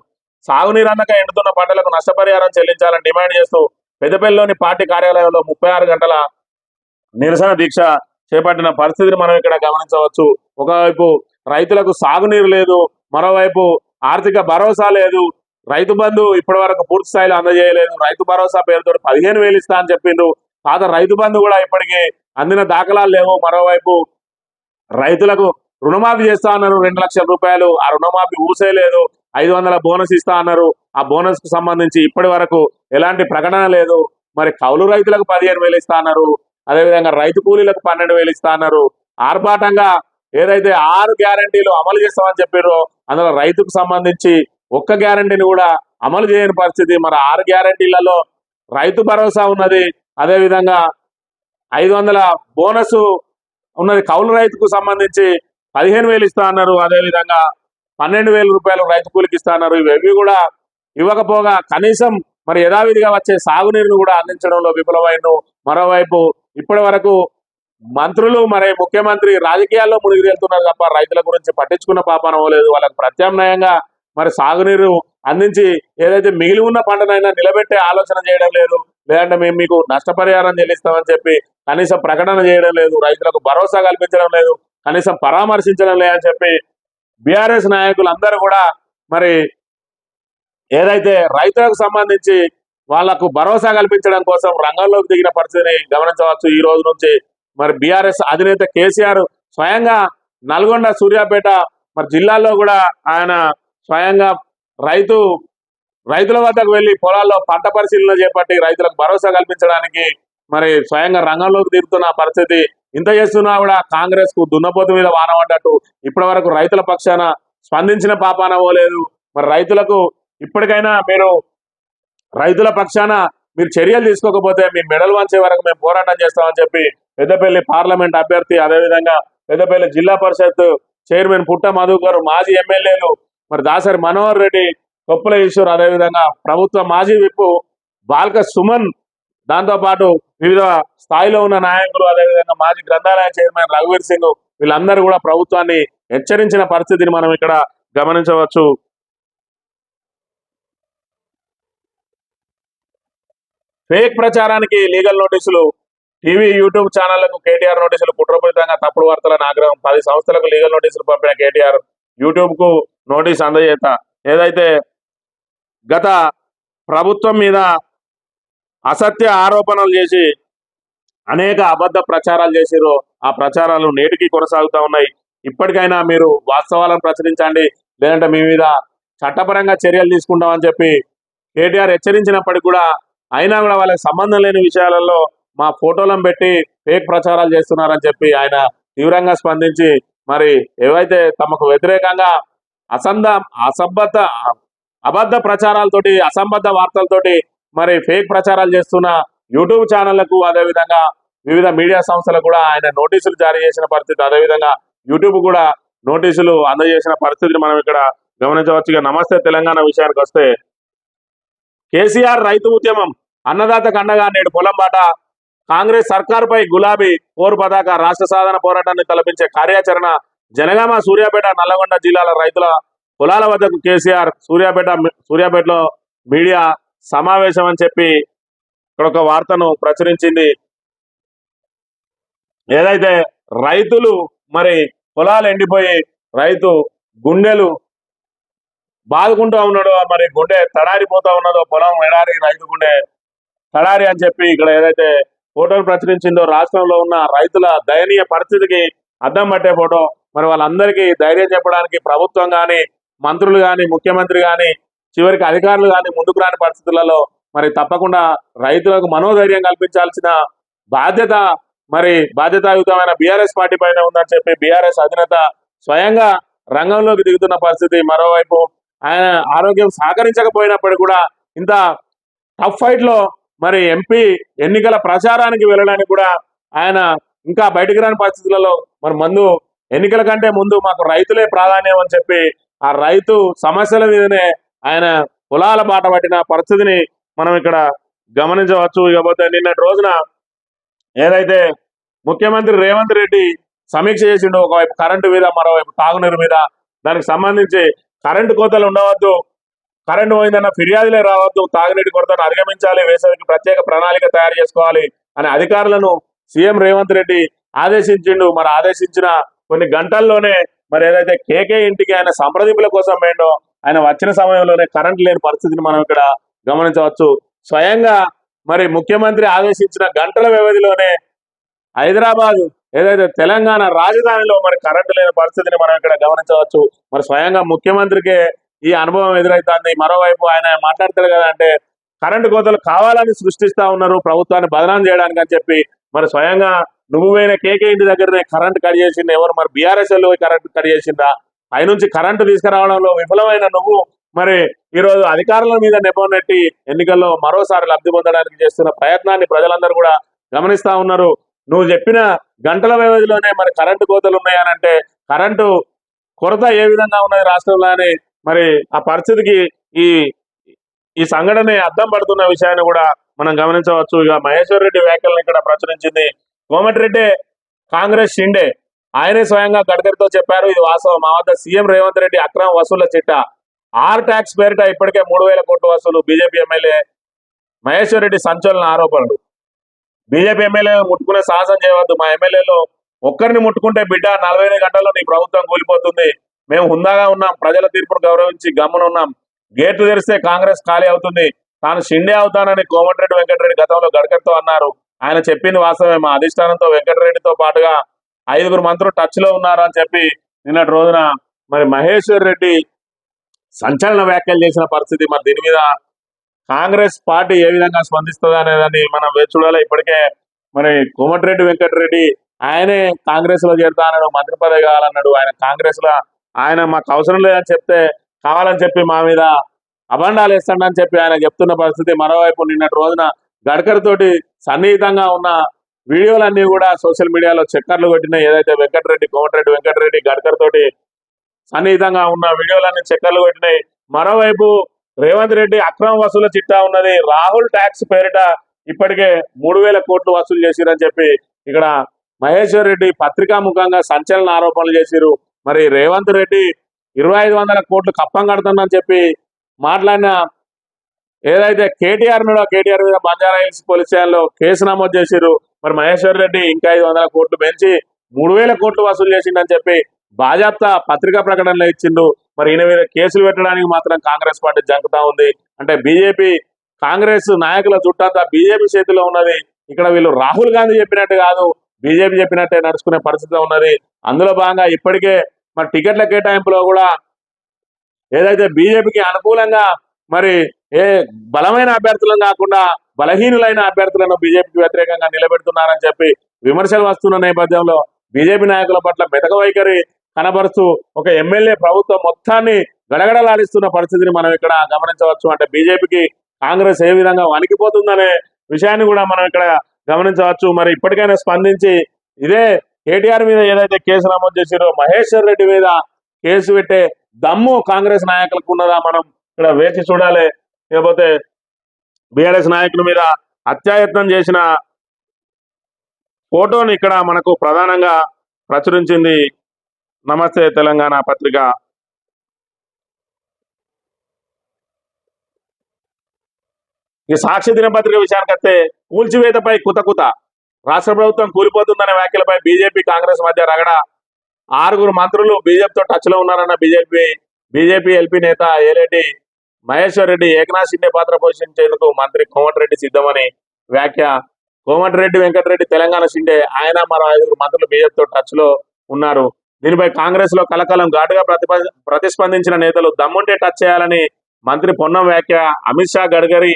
సాగునీరు అందక ఎండుతున్న పంటలకు నష్టపరిహారం చెల్లించాలని డిమాండ్ చేస్తూ పెద్దపల్లిలోని పార్టీ కార్యాలయంలో 36 గంటల నిరసన దీక్ష చేపట్టిన పరిస్థితిని మనం ఇక్కడ గమనించవచ్చు. ఒకవైపు రైతులకు సాగునీరు లేదు, మరోవైపు ఆర్థిక భరోసా లేదు. రైతు బంధు ఇప్పటి వరకు పూర్తి స్థాయిలో అందజేయలేదు. రైతు భరోసా పేరుతో 15,000 ఇస్తా అని చెప్పిండ్రు. పాత రైతు బంధు కూడా ఇప్పటికీ అందిన దాఖలాలు లేవు. మరోవైపు రైతులకు రుణమాఫీ చేస్తా అన్నారు 2 లక్షల రూపాయలు, ఆ రుణమాఫీ ఊసేయలేదు. 500 బోనస్ ఇస్తా అన్నారు, ఆ బోనస్ కు సంబంధించి ఇప్పటి వరకు ఎలాంటి ప్రకటన లేదు. మరి కౌలు రైతులకు 15,000 ఇస్తా అన్నారు, అదేవిధంగా రైతు కూలీలకు 12,000 ఇస్తా అన్నారు. ఆర్భాటంగా ఏదైతే 6 గ్యారంటీలు అమలు చేస్తామని చెప్పారో అందులో రైతుకు సంబంధించి ఒక్క గ్యారంటీని కూడా అమలు చేయని పరిస్థితి. మరి 6 గ్యారంటీలలో రైతు భరోసా ఉన్నది, అదేవిధంగా 500 బోనస్ ఉన్నది. కౌలు రైతుకు సంబంధించి 15,000 ఇస్తా అన్నారు, అదేవిధంగా 12,000 రూపాయలు రైతు కూలికి ఇస్తా అన్నారు. ఇవి కూడా ఇవ్వకపోగా కనీసం మరి యథావిధిగా వచ్చే సాగునీరును కూడా అందించడంలో విఫలమైన. మరోవైపు ఇప్పటి వరకు మంత్రులు మరి ముఖ్యమంత్రి రాజకీయాల్లో మునిగి తేలుతున్నారు తప్ప రైతుల గురించి పట్టించుకున్న పాపాన పోలేదు. వాళ్ళకి ప్రత్యామ్నాయంగా మరి సాగునీరు అందించి ఏదైతే మిగిలి ఉన్న పంటనైనా నిలబెట్టే ఆలోచన చేయడం లేదు. లేదంటే మేము మీకు నష్టపరిహారం చెల్లిస్తామని చెప్పి కనీసం ప్రకటన చేయడం లేదు. రైతులకు భరోసా కల్పించడం లేదు, కనీసం పరామర్శించడం లేదని చెప్పి బీఆర్ఎస్ నాయకులు అందరూ కూడా మరి ఏదైతే రైతులకు సంబంధించి వాళ్లకు భరోసా కల్పించడం కోసం రంగంలోకి దిగిన పరిస్థితిని గమనించవచ్చు. ఈ రోజు నుంచి మరి బీఆర్ఎస్ అధినేత కేసీఆర్ స్వయంగా నల్గొండ, సూర్యాపేట మరి జిల్లాల్లో కూడా ఆయన స్వయంగా రైతుల వద్దకు వెళ్లి పొలాల్లో పంట పరిశీలన చేపట్టి రైతులకు భరోసా కల్పించడానికి మరి స్వయంగా రంగంలోకి దిగుతున్న పరిస్థితి. ఇంత చేస్తున్నా కూడా కాంగ్రెస్ కు దున్నపోతు మీద వాన పడ్డట్టు ఇప్పటి వరకు రైతుల పక్షాన స్పందించిన పాపాన పోలేదు. మరి రైతులకు ఇప్పటికైనా మీరు రైతుల పక్షాన మీరు చర్యలు తీసుకోకపోతే మీ మెడలు వంచే వరకు మేము పోరాటం చేస్తామని చెప్పి పెద్దపల్లి పార్లమెంట్ అభ్యర్థి, అదేవిధంగా పెద్దపల్లి జిల్లా పరిషత్ చైర్మన్ పుట్ట మధుకర్, మాజీ ఎమ్మెల్యేలు మరి దాసరి మనోహర్ రెడ్డి, కొప్పుల ఈశ్వర్, అదేవిధంగా ప్రభుత్వ మాజీ విప్పు బాల్క సుమన్, దాంతోపాటు వివిధ స్థాయిలో ఉన్న నాయకులు, అదేవిధంగా మాజీ గ్రంథాలయ చైర్మన్ రఘువీర్ సింగ్, వీళ్ళందరూ కూడా ప్రభుత్వాన్ని హెచ్చరించిన పరిస్థితిని మనం ఇక్కడ గమనించవచ్చు. ఫేక్ ప్రచారానికి లీగల్ నోటీసులు. టీవీ యూట్యూబ్ ఛానళ్లకు కేటీఆర్ నోటీసులు. కుట్రపూరితంగా తప్పుడు వార్తలను ఆగ్రహం. 10 సంస్థలకు లీగల్ నోటీసులు పంపిన కేటీఆర్ యూట్యూబ్ కు నోటీస్ అందజేత. ఏదైతే గత ప్రభుత్వం మీద అసత్య ఆరోపణలు చేసి అనేక అబద్ధ ప్రచారాలు చేసిరో ఆ ప్రచారాలు నేటికి కొనసాగుతూ ఉన్నాయి. ఇప్పటికైనా మీరు వాస్తవాలను ప్రచురించండి, లేదంటే మీ మీద చట్టపరంగా చర్యలు తీసుకుంటామని చెప్పి కేటీఆర్ హెచ్చరించినప్పటికీ కూడా అయినా కూడా వాళ్ళకి సంబంధం లేని విషయాలలో మా ఫోటోలను పెట్టి ఫేక్ ప్రచారాలు చేస్తున్నారని చెప్పి ఆయన తీవ్రంగా స్పందించి మరి ఏవైతే తమకు వ్యతిరేకంగా అబద్ధ ప్రచారాలతోటి, అసంబద్ధ వార్తలతోటి మరి ఫేక్ ప్రచారాలు చేస్తున్న యూట్యూబ్ ఛానళ్లకు, అదేవిధంగా వివిధ మీడియా సంస్థలకు కూడా ఆయన నోటీసులు జారీ చేసిన పరిస్థితి, అదేవిధంగా యూట్యూబ్ కూడా నోటీసులు అందజేసిన పరిస్థితిని మనం ఇక్కడ గమనించవచ్చు. ఇక నమస్తే తెలంగాణ విషయానికి వస్తే, కేసీఆర్ రైతు ఉద్యమం అన్నదాతకు అండగా నేడు పొలం బాట. కాంగ్రెస్ సర్కారుపై గులాబీ పోరు పతాక. రాష్ట్ర సాధన పోరాటాన్ని తలపించే కార్యాచరణ. జనగామ, సూర్యాపేట, నల్లగొండ జిల్లాల రైతుల పొలాల వద్దకు కేసీఆర్. సూర్యాపేటలో మీడియా సమావేశం అని చెప్పి ఇక్కడ ఒక వార్తను ప్రచురించింది. ఏదైతే రైతులు మరి పొలాలు ఎండిపోయి రైతు గుండెలు బాదుకుంటూ ఉన్నాడో, మరి గుండె తడారిపోతా ఉన్నదో, పొలం ఎడారి రైతు గుండె తడారి అని చెప్పి ఇక్కడ ఏదైతే ఫోటోలు ప్రచురించిందో రాష్ట్రంలో ఉన్న రైతుల దయనీయ పరిస్థితికి అద్దం పట్టే ఫోటో. మరి వాళ్ళందరికీ ధైర్యం చెప్పడానికి ప్రభుత్వం కానీ, మంత్రులు కానీ, ముఖ్యమంత్రి కానీ, చివరికి అధికారులు కానీ ముందుకు రాని పరిస్థితులలో మరి తప్పకుండా రైతులకు మనోధైర్యం కల్పించాల్సిన బాధ్యత మరి బాధ్యతాయుతమైన బీఆర్ఎస్ పార్టీ పైన ఉందని చెప్పి బీఆర్ఎస్ అధినేత స్వయంగా రంగంలోకి దిగుతున్న పరిస్థితి. మరోవైపు ఆయన ఆరోగ్యం సహకరించకపోయినప్పటికీ కూడా ఇంత టఫ్ ఫైట్ లో మరి ఎంపీ ఎన్నికల ప్రచారానికి వెళ్ళడానికి కూడా ఆయన ఇంకా బయటకు రాని పరిస్థితులలో మరి ఎన్నికల కంటే ముందు మాకు రైతులే ప్రాధాన్యం అని చెప్పి ఆ రైతు సమస్యల మీదనే ఆయన పొలాల బాట పట్టిన పరిస్థితిని మనం ఇక్కడ గమనించవచ్చు. ఇకపోతే నిన్నటి రోజున ఏదైతే ముఖ్యమంత్రి రేవంత్ రెడ్డి సమీక్ష చేసిండో, ఒకవైపు కరెంటు మీద, మరోవైపు తాగునీరు మీద, దానికి సంబంధించి కరెంటు కోతలు ఉండవద్దు, కరెంటు పోయిందన్న ఫిర్యాదులే రావద్దు, తాగునీటి కొరతను అధిగమించాలి, వేసవికి ప్రత్యేక ప్రణాళిక తయారు చేసుకోవాలి అనే అధికారులను సీఎం రేవంత్ రెడ్డి ఆదేశించిండు. మరి ఆదేశించిన కొన్ని గంటల్లోనే మరి ఏదైతే కేకే ఇంటికి ఆయన సంప్రదింపుల కోసం పోయిండో, ఆయన వచ్చిన సమయంలోనే కరెంటు లేని పరిస్థితిని మనం ఇక్కడ గమనించవచ్చు. స్వయంగా మరి ముఖ్యమంత్రి ఆదేశించిన గంటల వ్యవధిలోనే హైదరాబాద్ ఏదైతే తెలంగాణ రాజధానిలో మరి కరెంటు లేని పరిస్థితిని మనం ఇక్కడ గమనించవచ్చు. మరి స్వయంగా ముఖ్యమంత్రికే ఈ అనుభవం ఎదురైతుంది. మరోవైపు ఆయన మాట్లాడతాడు కదా, అంటే కరెంటు కోతలు కావాలని సృష్టిస్తా ఉన్నారు ప్రభుత్వాన్ని బదనాం చేయడానికి అని చెప్పి. మరి స్వయంగా నువ్వు పోయిన కేకే ఇంటి దగ్గరనే కరెంటు కట్ చేసింది ఎవరు? మరి బీఆర్ఎస్ కరెంటు కట్ చేసిందా? పైనుంచి కరెంటు తీసుకురావడంలో విఫలమైన నువ్వు మరి ఈరోజు అధికారుల మీద నెపం నెట్టి ఎన్నికల్లో మరోసారి లబ్ధి పొందడానికి చేస్తున్న ప్రయత్నాన్ని ప్రజలందరూ కూడా గమనిస్తా ఉన్నారు. నువ్వు చెప్పిన గంటల వ్యవధిలోనే మరి కరెంటు కోతలు ఉన్నాయనంటే కరెంటు కొరత ఏ విధంగా ఉన్నది రాష్ట్రంలో అని మరి ఆ పరిస్థితికి ఈ సంఘటన అద్దం పడుతున్న విషయాన్ని కూడా మనం గమనించవచ్చు. ఇక మహేశ్వర్ రెడ్డి వ్యాఖ్యలను ఇక్కడ ప్రచురించింది కోమటిరెడ్డి. కాంగ్రెస్ షిండే ఆయనే స్వయంగా గడ్కరీతో చెప్పారు, ఇది వాస్తవం. మా వద్ద సీఎం రేవంత్ రెడ్డి అక్రమ వసూళ్ల చిట్టా, ఆర్ ట్యాక్స్ పేరిట ఇప్పటికే 3,000 కోట్ల వసూలు. బీజేపీ ఎమ్మెల్యే మహేశ్వర్ రెడ్డి సంచలన ఆరోపణలు. బీజేపీ ఎమ్మెల్యేలను ముట్టుకునే సాహసం చేయవద్దు. మా ఎమ్మెల్యేలో ఒక్కరిని ముట్టుకుంటే బిడ్డ 48 గంటల్లో నీ ప్రభుత్వం కూలిపోతుంది. మేము హుందాగా ఉన్నాం, ప్రజల తీర్పును గౌరవించి గమ్మున ఉన్నాం. గేట్లు తెరిస్తే కాంగ్రెస్ ఖాళీ అవుతుంది. తాను షిండే అవుతానని కోమటిరెడ్డి వెంకటరెడ్డి గతంలో గడ్కరీతో అన్నారు. ఆయన చెప్పింది వాస్తవమే. మా అధిష్టానంతో వెంకటరెడ్డితో పాటుగా 5గురు మంత్రులు టచ్ లో ఉన్నారు అని చెప్పి నిన్నటి రోజున మరి మహేశ్వర్ రెడ్డి సంచలన వ్యాఖ్యలు చేసిన పరిస్థితి. మరి దీని మీద కాంగ్రెస్ పార్టీ ఏ విధంగా స్పందిస్తుంది అనేదాన్ని మనం వేచి చూడాలి. ఇప్పటికే మరి కోమటిరెడ్డి వెంకటరెడ్డి ఆయనే కాంగ్రెస్ లో చేరుతా అన్నాడు, మంత్రి పదవి కావాలన్నాడు. ఆయన కాంగ్రెస్ లో ఆయన మాకు అవసరం లేదని చెప్తే కావాలని చెప్పి మా మీద అబండాలు వేస్తాడని చెప్పి ఆయన చెప్తున్న పరిస్థితి. మరోవైపు నిన్నటి రోజున గడ్కరీ తోటి సన్నిహితంగా ఉన్న వీడియోలన్నీ కూడా సోషల్ మీడియాలో చక్కర్లు కొట్టినాయి. ఏదైతే కోమటిరెడ్డి వెంకటరెడ్డి గడ్కరీ తోటి సన్నిహితంగా ఉన్న వీడియోలన్నీ చక్కర్లు కొట్టినాయి. మరోవైపు రేవంత్ రెడ్డి అక్రమ వసూల చిట్టా ఉన్నది. రాహుల్ ట్యాక్స్ పేరిట ఇప్పటికే 3,000 కోట్లు వసూలు చేసిరని చెప్పి ఇక్కడ మహేశ్వర్ రెడ్డి పత్రికా ముఖంగా సంచలన ఆరోపణలు చేసిరు. మరి రేవంత్ రెడ్డి 2,500 కోట్లు కప్పం కడుతుందని చెప్పి మాట్లాడిన ఏదైతే కేటీఆర్ మీద బంజారా హిల్స్ పోలీస్ స్టేషన్లో కేసు నమోదు చేసిరు. మరి మహేశ్వర్ రెడ్డి ఇంకా 500 కోట్లు పెంచి 3,000 కోట్లు వసూలు చేసిందని చెప్పి బాజాప్తా పత్రికా ప్రకటనలో ఇచ్చిండు. మరి ఈయన మీద కేసులు పెట్టడానికి మాత్రం కాంగ్రెస్ పార్టీ జంకుతా ఉంది. అంటే బీజేపీ కాంగ్రెస్ నాయకుల చుట్టంతా బీజేపీ చేతిలో ఉన్నది. ఇక్కడ వీళ్ళు రాహుల్ గాంధీ చెప్పినట్టు కాదు, బీజేపీ చెప్పినట్టే నడుచుకునే పరిస్థితి ఉన్నది. అందులో భాగంగా ఇప్పటికే మరి టికెట్ల కేటాయింపులో కూడా ఏదైతే బీజేపీకి అనుకూలంగా మరి ఏ బలమైన అభ్యర్థులను కాకుండా బలహీనులైన అభ్యర్థులను బీజేపీకి వ్యతిరేకంగా నిలబెడుతున్నారని చెప్పి విమర్శలు వస్తున్న నేపథ్యంలో బీజేపీ నాయకుల పట్ల మెతక వైఖరి కనబరుస్తూ ఒక ఎమ్మెల్యే ప్రభుత్వం మొత్తాన్ని గడగడలాడిస్తున్న పరిస్థితిని మనం ఇక్కడ గమనించవచ్చు. అంటే బీజేపీకి కాంగ్రెస్ ఏ విధంగా వణికిపోతుందనే విషయాన్ని కూడా మనం ఇక్కడ గమనించవచ్చు. మరి ఇప్పటికైనా స్పందించి ఇదే కేటీఆర్ మీద ఏదైతే కేసు నమోదు చేసిరో మహేశ్వర్ రెడ్డి మీద కేసు పెట్టే దమ్ము కాంగ్రెస్ నాయకులకు ఉన్నదా మనం ఇక్కడ వేచి చూడాలి. లేకపోతే బీఆర్ఎస్ నాయకుల మీద హత్యాయత్నం చేసిన ఫోటోని ఇక్కడ మనకు ప్రధానంగా ప్రచురించింది నమస్తే తెలంగాణ పత్రిక. ఈ సాక్షి దినపత్రిక విషయానికి వస్తే కూల్చివేతపై కుతకుత, రాష్ట్ర ప్రభుత్వం కూలిపోతుందనే వ్యాఖ్యలపై బీజేపీ కాంగ్రెస్ మధ్య రగడ. 6 మంత్రులు బీజేపీతో టచ్ లో ఉన్నారన్న బీజేపీ ఎల్పీ నేత ఏలేటి మహేశ్వర్ రెడ్డి ఏకనాథ్ షిండే పాత్ర పోషించేందుకు మంత్రి కోమటిరెడ్డి సిద్ధమని వ్యాఖ్య. కోమటిరెడ్డి వెంకటరెడ్డి తెలంగాణ షిండే, ఆయన మరో 5 మంత్రులు బీజేపీతో టచ్ లో ఉన్నారు. దీనిపై కాంగ్రెస్ లో కలకలం. ఘాటుగా ప్రతిస్పందించిన నేతలు దమ్ముంటే టచ్ చేయాలని మంత్రి పొన్నం వ్యాఖ్య. అమిత్ షా, గడ్కరీ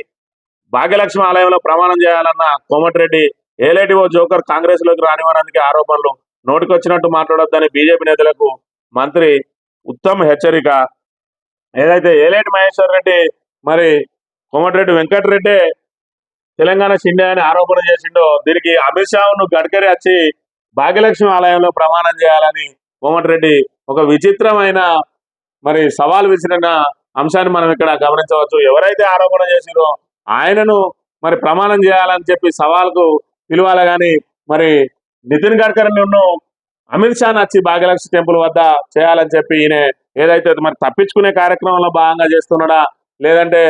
భాగ్యలక్ష్మి ఆలయంలో ప్రమాణం చేయాలన్న కోమటిరెడ్డి. ఏలేటి ఓ జోకర్ కాంగ్రెస్ లోకి రానివ్వడానికి ఆరోపణలు. నోటికొచ్చినట్టు మాట్లాడొద్దని బీజేపీ నేతలకు మంత్రి ఉత్తమ్ హెచ్చరిక. ఏదైతే ఏలేటి మహేశ్వర్ రెడ్డి మరి కోమటిరెడ్డి వెంకటరెడ్డి తెలంగాణ షిండే అని ఆరోపణ చేసిండో, దీనికి అమిత్ షాను గడ్కరీ వచ్చి భాగ్యలక్ష్మి ఆలయంలో ప్రమాణం చేయాలని కోమటిరెడ్డి ఒక విచిత్రమైన మరి సవాల్ విసిరిన అంశాన్ని మనం ఇక్కడ గమనించవచ్చు. ఎవరైతే ఆరోపణ చేసిరో ఆయనను మరి ప్రమాణం చేయాలని చెప్పి సవాల్కు పిలవాలి కానీ మరి నితిన్ గడ్కరీను అమిత్ షాను వచ్చి భాగ్యలక్ష్మి టెంపుల్ వద్ద చేయాలని చెప్పి ఈయన ఏదైతే మరి తప్పించుకునే కార్యక్రమంలో భాగంగా చేస్తున్నాడా, లేదంటే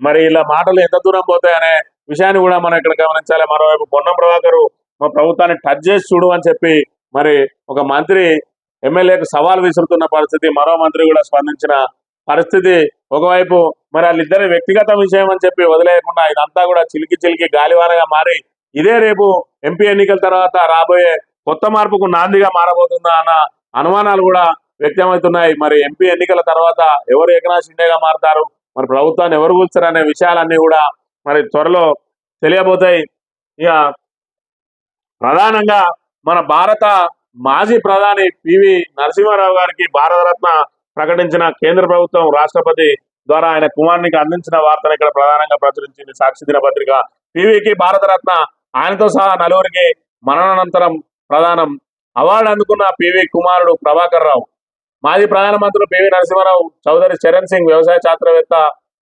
మరి ఇలా మాటలు ఎంత దూరం పోతాయనే విషయాన్ని కూడా మనం ఇక్కడ గమనించాలి. మరోవైపు పొన్నం ప్రభాకర్ మా ప్రభుత్వాన్ని టచ్ చేసి చూడు అని చెప్పి మరి ఒక మంత్రి ఎమ్మెల్యేకు సవాల్ విసురుతున్న పరిస్థితి, మరో మంత్రి కూడా స్పందించిన పరిస్థితి. ఒకవైపు మరి వాళ్ళిద్దరి వ్యక్తిగత విషయం అని చెప్పి వదిలేయకుండా ఇదంతా కూడా చిలికి గాలివానగా మారి ఇదే రేపు ఎంపీ ఎన్నికల తర్వాత రాబోయే కొత్త మార్పుకు నాందిగా మారబోతుందా అన్న అనుమానాలు కూడా వ్యక్తమవుతున్నాయి. మరి ఎంపీ ఎన్నికల తర్వాత ఎవరు ఏకనాథ్ షిండేగా మారుతారు, మరి ప్రభుత్వాన్ని ఎవరు కూర్చారు అనే విషయాలన్నీ కూడా మరి త్వరలో తెలియబోతాయి. ఇక ప్రధానంగా మన భారత మాజీ ప్రధాని పివి నరసింహారావు గారికి భారతరత్న ప్రకటించిన కేంద్ర ప్రభుత్వం రాష్ట్రపతి ద్వారా ఆయన కుమారునికి అందించిన వార్తను ఇక్కడ ప్రధానంగా ప్రచురించింది సాక్షి దినపత్రిక. పివికి భారతరత్న, ఆయనతో సహా 4 మరణానంతరం ప్రధానం. అవార్డు అందుకున్న పివి కుమారుడు ప్రభాకర్ రావు, మాజీ ప్రధానమంత్రులు పివి నరసింహారావు, చౌదరి చరణ్ సింగ్ వ్యవసాయ శాస్త్రవేత్త,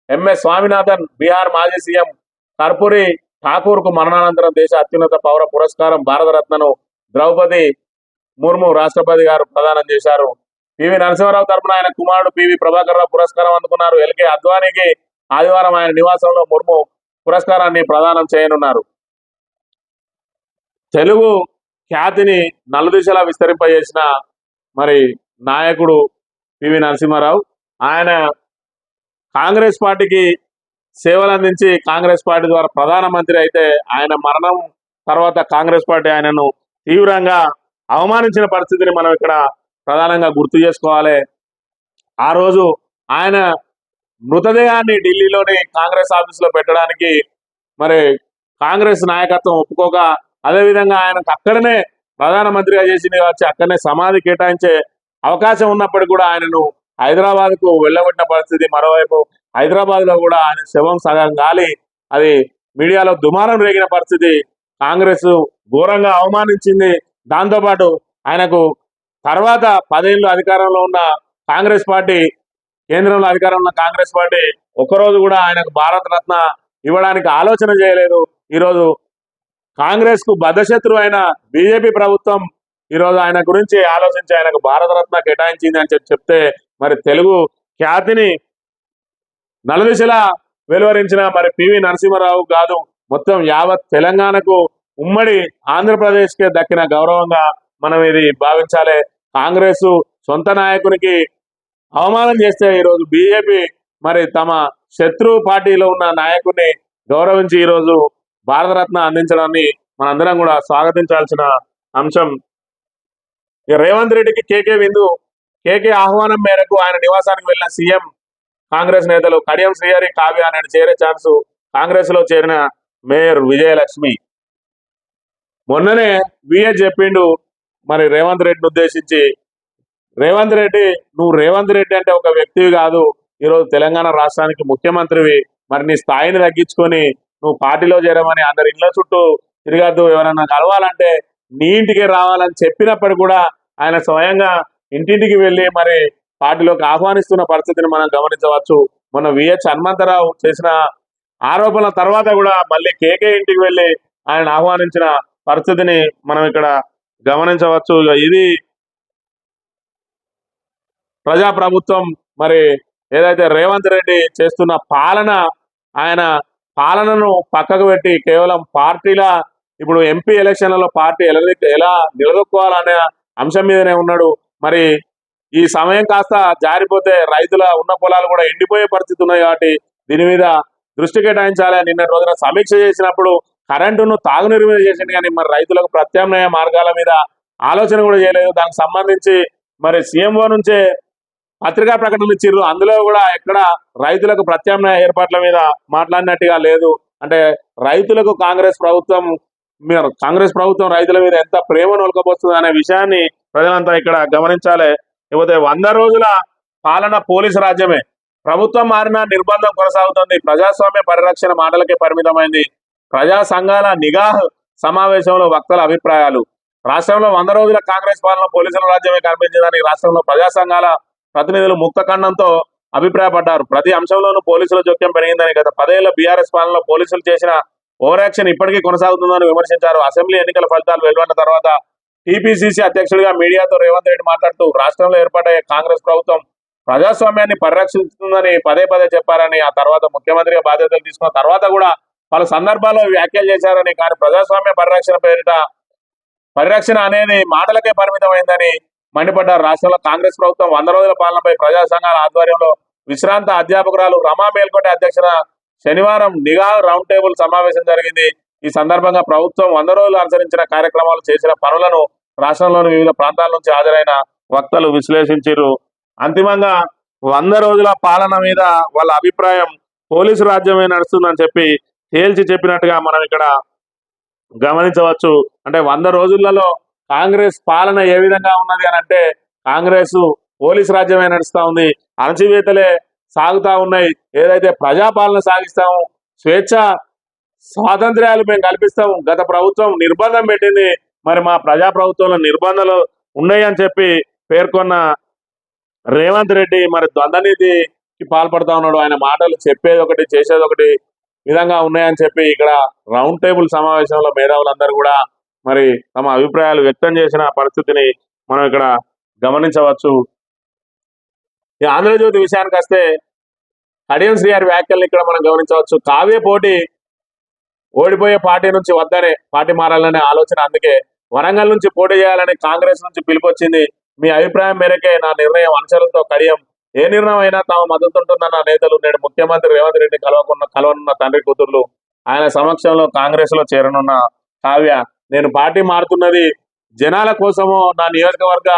ఎంఎస్ స్వామినాథన్ బీహార్ మాజీ సీఎం, కర్పూరి ఠాకూర్ కు మరణానంతరం దేశ అత్యున్నత పౌర పురస్కారం భారతరత్నను ద్రౌపది ముర్ము రాష్ట్రపతి గారు ప్రదానం చేశారు. పివి నరసింహారావు తరపున ఆయన కుమారుడు పివి ప్రభాకర్ రావు పురస్కారం అందుకున్నారు. ఎల్కే అద్వానీకి ఆదివారం ఆయన నివాసంలో ముర్ము పురస్కారాన్ని ప్రదానం చేయనున్నారు. తెలుగు ఖ్యాతిని నలుదిశలా విస్తరింపజేసిన మరి నాయకుడు పివి నరసింహారావు. ఆయన కాంగ్రెస్ పార్టీకి సేవలు అందించి కాంగ్రెస్ పార్టీ ద్వారా ప్రధానమంత్రి అయితే ఆయన మరణం తర్వాత కాంగ్రెస్ పార్టీ ఆయనను తీవ్రంగా అవమానించిన పరిస్థితిని మనం ఇక్కడ ప్రధానంగా గుర్తు చేసుకోవాలి. ఆ రోజు ఆయన మృతదేహాన్ని ఢిల్లీలోని కాంగ్రెస్ ఆఫీసులో పెట్టడానికి మరి కాంగ్రెస్ నాయకత్వం ఒప్పుకోక, అదేవిధంగా ఆయనకు అక్కడనే ప్రధానమంత్రిగా చేసింది వచ్చి అక్కడనే సమాధి కేటాయించే అవకాశం ఉన్నప్పటికీ కూడా ఆయనను హైదరాబాద్ కు వెళ్ళగొట్టిన పరిస్థితి. మరోవైపు హైదరాబాద్ లో కూడా ఆయన శవం సగం గాలి అది మీడియాలో దుమారం రేగిన పరిస్థితి. కాంగ్రెస్ ఘోరంగా అవమానించింది. దాంతోపాటు ఆయనకు తర్వాత 10 ఏళ్ళు అధికారంలో ఉన్న కాంగ్రెస్ పార్టీ, కేంద్రంలో అధికారంలో ఉన్న కాంగ్రెస్ పార్టీ ఒక్కరోజు కూడా ఆయనకు భారత రత్న ఇవ్వడానికి ఆలోచన చేయలేదు. ఈరోజు కాంగ్రెస్ కు బద్ధశత్రువు అయిన బీజేపీ ప్రభుత్వం ఈరోజు ఆయన గురించి ఆలోచించి ఆయనకు భారత రత్న కేటాయించింది అని చెప్తే మరి తెలుగు ఖ్యాతిని నలుదిశలా వెలువరించిన మరి పివి నరసింహారావు కాదు, మొత్తం యావత్ తెలంగాణకు ఉమ్మడి ఆంధ్రప్రదేశ్కే దక్కిన గౌరవంగా మనం ఇది భావించాలి. కాంగ్రెస్ సొంత నాయకునికి అవమానం చేస్తే ఈరోజు బీజేపీ మరి తమ శత్రు పార్టీలో ఉన్న నాయకుడిని గౌరవించి ఈరోజు భారతరత్న అందించడాన్ని మనందరం కూడా స్వాగతించాల్సిన అంశం. రేవంత్ రెడ్డికి కేకే ఆహ్వానం మేరకు ఆయన నివాసానికి వెళ్ళిన సీఎం కాంగ్రెస్ నేతలు కడియం శ్రీహరి, కావ్య ఆయన చేరే ఛాన్స్ కాంగ్రెస్ లో చేరిన మేయర్ విజయలక్ష్మి. మొన్ననే విఎస్ చెప్పిండు మరి రేవంత్ రెడ్డిని ఉద్దేశించి, రేవంత్ రెడ్డి నువ్వు రేవంత్ రెడ్డి అంటే ఒక వ్యక్తివి కాదు, ఈరోజు తెలంగాణ రాష్ట్రానికి ముఖ్యమంత్రివి, మరి నీ స్థాయిని తగ్గించుకొని నువ్వు పార్టీలో చేరమని అందరి ఇళ్ల చుట్టూ తిరగద్దు, ఎవరన్నా కలవాలంటే నీ ఇంటికి రావాలని చెప్పినప్పుడు కూడా ఆయన స్వయంగా ఇంటింటికి వెళ్ళి మరి పార్టీలోకి ఆహ్వానిస్తున్న పరిస్థితిని మనం గమనించవచ్చు. మన విహెచ్ హనుమంతరావు చేసిన ఆరోపణల తర్వాత కూడా మళ్ళీ కేకే ఇంటికి వెళ్ళి ఆయన ఆహ్వానించిన పరిస్థితిని మనం ఇక్కడ గమనించవచ్చు. ఇది ప్రజాప్రభుత్వం. మరి ఏదైతే రేవంత్ రెడ్డి చేస్తున్న ఆయన పాలనను పక్కకు పెట్టి కేవలం పార్టీల ఇప్పుడు ఎంపీ ఎలక్షన్లలో పార్టీ ఎలా నిలదొక్కోవాలనే అంశం మీదనే ఉన్నాడు. మరి ఈ సమయం కాస్త జారిపోతే రైతుల ఉన్న పొలాలు కూడా ఎండిపోయే పరిస్థితి ఉన్నాయి. కాబట్టి దీని మీద దృష్టి కేటాయించాలి. నిన్న రోజున సమీక్ష చేసినప్పుడు కరెంటును తాగునీరు మీద చేసింది, కానీ మరి రైతులకు ప్రత్యామ్నాయ మార్గాల మీద ఆలోచన కూడా చేయలేదు. దానికి సంబంధించి మరి సీఎంఓ నుంచే పత్రికా ప్రకటనలు ఇచ్చిర్రు, అందులో కూడా ఎక్కడ రైతులకు ప్రత్యామ్నాయ ఏర్పాట్ల మీద మాట్లాడినట్టుగా లేదు. అంటే రైతులకు కాంగ్రెస్ ప్రభుత్వం రైతుల మీద ఎంత ప్రేమను ఒలకపోతుంది అనే విషయాన్ని ప్రజలంతా ఇక్కడ గమనించాలి. లేకపోతే 100 రోజుల పాలన పోలీసు రాజ్యమే, ప్రభుత్వం మారిన నిర్బంధం కొనసాగుతుంది, ప్రజాస్వామ్య పరిరక్షణ మాటలకే పరిమితమైంది, ప్రజా సంఘాల నిఘా సమావేశంలో వక్తల అభిప్రాయాలు. రాష్ట్రంలో 100 రోజుల కాంగ్రెస్ పాలన పోలీసుల రాజ్యమే కనిపించిందని రాష్ట్రంలో ప్రజా సంఘాల ప్రతినిధులు ముక్తఖండంతో అభిప్రాయపడ్డారు. ప్రతి అంశంలోనూ పోలీసుల జోక్యం పెరిగిందని, గత 10 ఏళ్ల బీఆర్ఎస్ పాలనలో పోలీసులు చేసిన ఓవర్ యాక్షన్ ఇప్పటికీ కొనసాగుతుందని విమర్శించారు. అసెంబ్లీ ఎన్నికల ఫలితాలు వెలువడిన తర్వాత టీపీసీసీ అధ్యక్షుడిగా మీడియాతో రేవంత్ రెడ్డి మాట్లాడుతూ రాష్ట్రంలో ఏర్పాటయ్యే కాంగ్రెస్ ప్రభుత్వం ప్రజాస్వామ్యాన్ని పరిరక్షిస్తుందని పదే చెప్పారని, ఆ తర్వాత ముఖ్యమంత్రిగా బాధ్యతలు తీసుకున్న తర్వాత కూడా పలు సందర్భాల్లో వ్యాఖ్యలు చేశారని, కానీ ప్రజాస్వామ్య పరిరక్షణ అనేది మాటలకే పరిమితమైందని మండిపడ్డారు. రాష్ట్రంలో కాంగ్రెస్ ప్రభుత్వం 100 రోజుల పాలనపై ప్రజా సంఘాల ఆధ్వర్యంలో విశ్రాంత అధ్యాపకురాలు రమా మేల్కోట అధ్యక్షన శనివారం నిఘా రౌండ్ టేబుల్ సమావేశం జరిగింది. ఈ సందర్భంగా ప్రభుత్వం 100 రోజులు అనుసరించిన కార్యక్రమాలు, చేసిన పనులను రాష్ట్రంలోని వివిధ ప్రాంతాల నుంచి హాజరైన వక్తలు విశ్లేషించారు. అంతిమంగా 100 రోజుల పాలన మీద వాళ్ళ అభిప్రాయం పోలీసు రాజ్యమే నడుస్తుందని చెప్పి తేల్చి చెప్పినట్టుగా మనం ఇక్కడ గమనించవచ్చు. అంటే 100 రోజులలో కాంగ్రెస్ పాలన ఏ విధంగా ఉన్నది అని అంటే కాంగ్రెస్ పోలీసు రాజ్యమే నడుస్తూ ఉంది, అణచివేతలే సాగుతూ ఉన్నాయి. ఏదైతే ప్రజాపాలన సాగిస్తాము, స్వాతంత్ర్యాలు మేము కల్పిస్తాము, గత ప్రభుత్వం నిర్బంధం పెట్టింది, మరి మా ప్రజా ప్రభుత్వంలో నిర్బంధాలు ఉన్నాయి అని చెప్పి పేర్కొన్న రేవంత్ రెడ్డి మరి ద్వంద్వనీతికి పాల్పడతా ఉన్నాడు. ఆయన మాటలు చెప్పేది ఒకటి చేసేది ఒకటి విధంగా ఉన్నాయని చెప్పి ఇక్కడ రౌండ్ టేబుల్ సమావేశంలో మేధావులందరూ కూడా మరి తమ అభిప్రాయాలు వ్యక్తం చేసిన పరిస్థితిని మనం ఇక్కడ గమనించవచ్చు. ఈ ఆంధ్రజ్యోతి విషయానికి వస్తే కడియం శ్రీహరి వ్యాఖ్యలను ఇక్కడ మనం గమనించవచ్చు. కావ్య పోటీ ఓడిపోయే పార్టీ నుంచి వద్దనే పార్టీ మారాలనే ఆలోచన, అందుకే వరంగల్ నుంచి పోటీ చేయాలని కాంగ్రెస్ నుంచి పిలుపొచ్చింది, మీ అభిప్రాయం మేరకే నా నిర్ణయం అనుచరులతో కడియం, ఏ నిర్ణయం అయినా తాము మద్దతుంటుందన్న నేతలు నేడు ముఖ్యమంత్రి రేవంత్ రెడ్డి కలవనున్న తండ్రి కూతుర్లు. ఆయన సమక్షంలో కాంగ్రెస్ లో చేరనున్న కావ్య, నేను పార్టీ మారుతున్నది జనాల కోసమో నా నియోజకవర్గ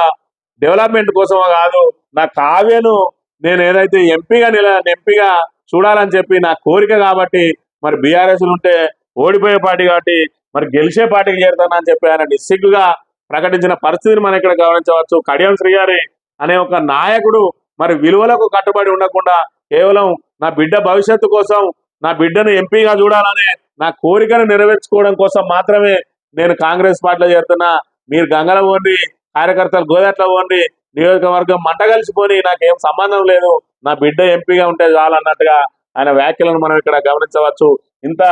డెవలప్మెంట్ కోసమో కాదు, నా కావ్యను నేను ఏదైతే ఎంపీగా చూడాలని చెప్పి నా కోరిక కాబట్టి మరి బీఆర్ఎస్ ఉంటే ఓడిపోయే పార్టీ కాబట్టి మరి గెలిచే పార్టీకి చేరుతానని చెప్పి ఆయన నిస్సిగ్గుగా ప్రకటించిన పరిస్థితిని మనం ఇక్కడ గమనించవచ్చు. కడియం శ్రీహరి అనే ఒక నాయకుడు మరి విలువలకు కట్టుబడి ఉండకుండా కేవలం నా బిడ్డ భవిష్యత్తు కోసం, నా బిడ్డను ఎంపీగా చూడాలనే నా కోరికను నెరవేర్చుకోవడం కోసం మాత్రమే నేను కాంగ్రెస్ పార్టీలో చేరుతున్నా, మీరు గంగల పోండి, కార్యకర్తలు గోదాట్లో పోండి, నియోజకవర్గం మంట కలిసిపోని నాకేం సంబంధం లేదు, నా బిడ్డ ఎంపీగా ఉంటే చాలు అన్నట్టుగా ఆయన వ్యాఖ్యలను మనం ఇక్కడ గమనించవచ్చు. ఇంత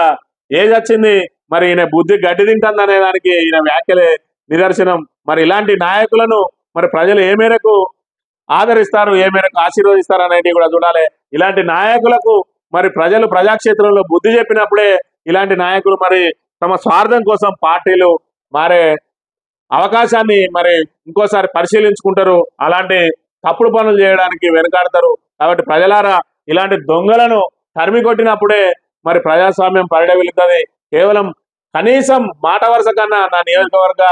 ఏజ్ వచ్చింది, మరి ఈయన బుద్ధి గడ్డి తింటుంది అనే దానికి ఈయన వ్యాఖ్యలే నిదర్శనం. మరి ఇలాంటి నాయకులను మరి ప్రజలు ఏ మేరకు ఆదరిస్తారు, ఏ మేరకు ఆశీర్వదిస్తారు అనేది కూడా చూడాలి. ఇలాంటి నాయకులకు మరి ప్రజలు ప్రజాక్షేత్రంలో బుద్ధి చెప్పినప్పుడే ఇలాంటి నాయకులు మరి తమ స్వార్థం కోసం పార్టీలు మారే అవకాశాన్ని మరి ఇంకోసారి పరిశీలించుకుంటారు. అలాంటి తప్పుడు పనులు చేయడానికి వెనుకాడతారు. కాబట్టి ప్రజలారా, ఇలాంటి దొంగలను తరిమి కొట్టినప్పుడే మరి ప్రజాస్వామ్యం పరిడవిల్లుతుంది. కేవలం కనీసం మాట వరుస కన్నా నా నియోజకవర్గ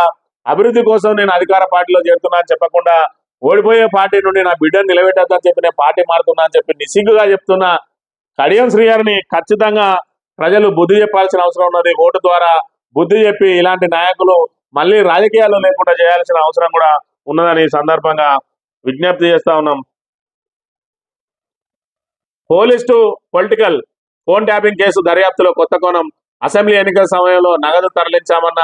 అభివృద్ధి కోసం నేను అధికార పార్టీలో చేరుతున్నా అని చెప్పకుండా, ఓడిపోయే పార్టీ నుండి నా బిడ్డను నిలబెట్టద్దని చెప్పి నేను పార్టీ మారుతున్నా అని చెప్పి నిస్సిగ్గుగా చెప్తున్న కడియం శ్రీగారిని ఖచ్చితంగా ప్రజలు బుద్ధి చెప్పాల్సిన అవసరం ఉన్నది. ఓటు ద్వారా బుద్ధి చెప్పి ఇలాంటి నాయకులు మళ్ళీ రాజకీయాల్లో లేకుండా చేయాల్సిన అవసరం కూడా ఉన్నదని ఈ సందర్భంగా విజ్ఞప్తి చేస్తా ఉన్నాం. Police to political phone tapping case దర్యాప్తులో కొత్త కోణం. అసెంబ్లీ ఎన్నికల సమయంలో నగదు తరలించామన్న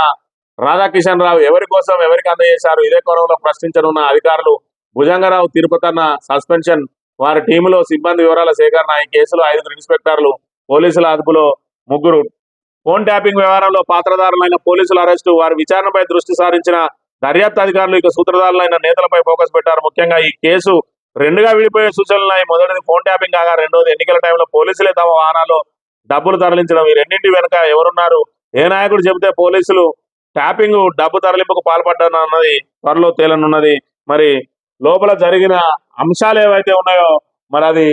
రాధాకిషన్ రావు ఎవరి కోసం ఎవరికి అందజేశారు? ఇదే కోణంలో ప్రశ్నించనున్న అధికారులు. భుజంగరావు తిరుపతన్న సస్పెన్షన్, వారి టీములో సిబ్బంది వివరాల సేకరణ. ఈ కేసులో 5 ఇన్స్పెక్టర్లు, పోలీసుల అదుపులో 3. ఫోన్ ట్యాపింగ్ వ్యవహారంలో పాత్రధారులైన పోలీసుల అరెస్టు, వారి విచారణపై దృష్టి సారించిన దర్యాప్తు అధికారులు ఇక సూత్రధారులైన నేతలపై ఫోకస్ పెట్టారు. ముఖ్యంగా ఈ కేసు 2గా విడిపోయే సూచనలున్నాయి. మొదటిది ఫోన్ ట్యాపింగ్ కాగా, రెండోది ఎన్నికల టైంలో పోలీసులే తమ వాహనాల్లో డబ్బులు తరలించడం. ఈ రెండింటి వెనుక ఎవరున్నారు? ఏ నాయకుడు చెబితే పోలీసులు ట్యాపింగ్ డబ్బు తరలింపుకు పాల్పడ్డానన్నది త్వరలో తేలనున్నది. మరి లోపల జరిగిన అంశాలు ఏవైతే ఉన్నాయో మరి అది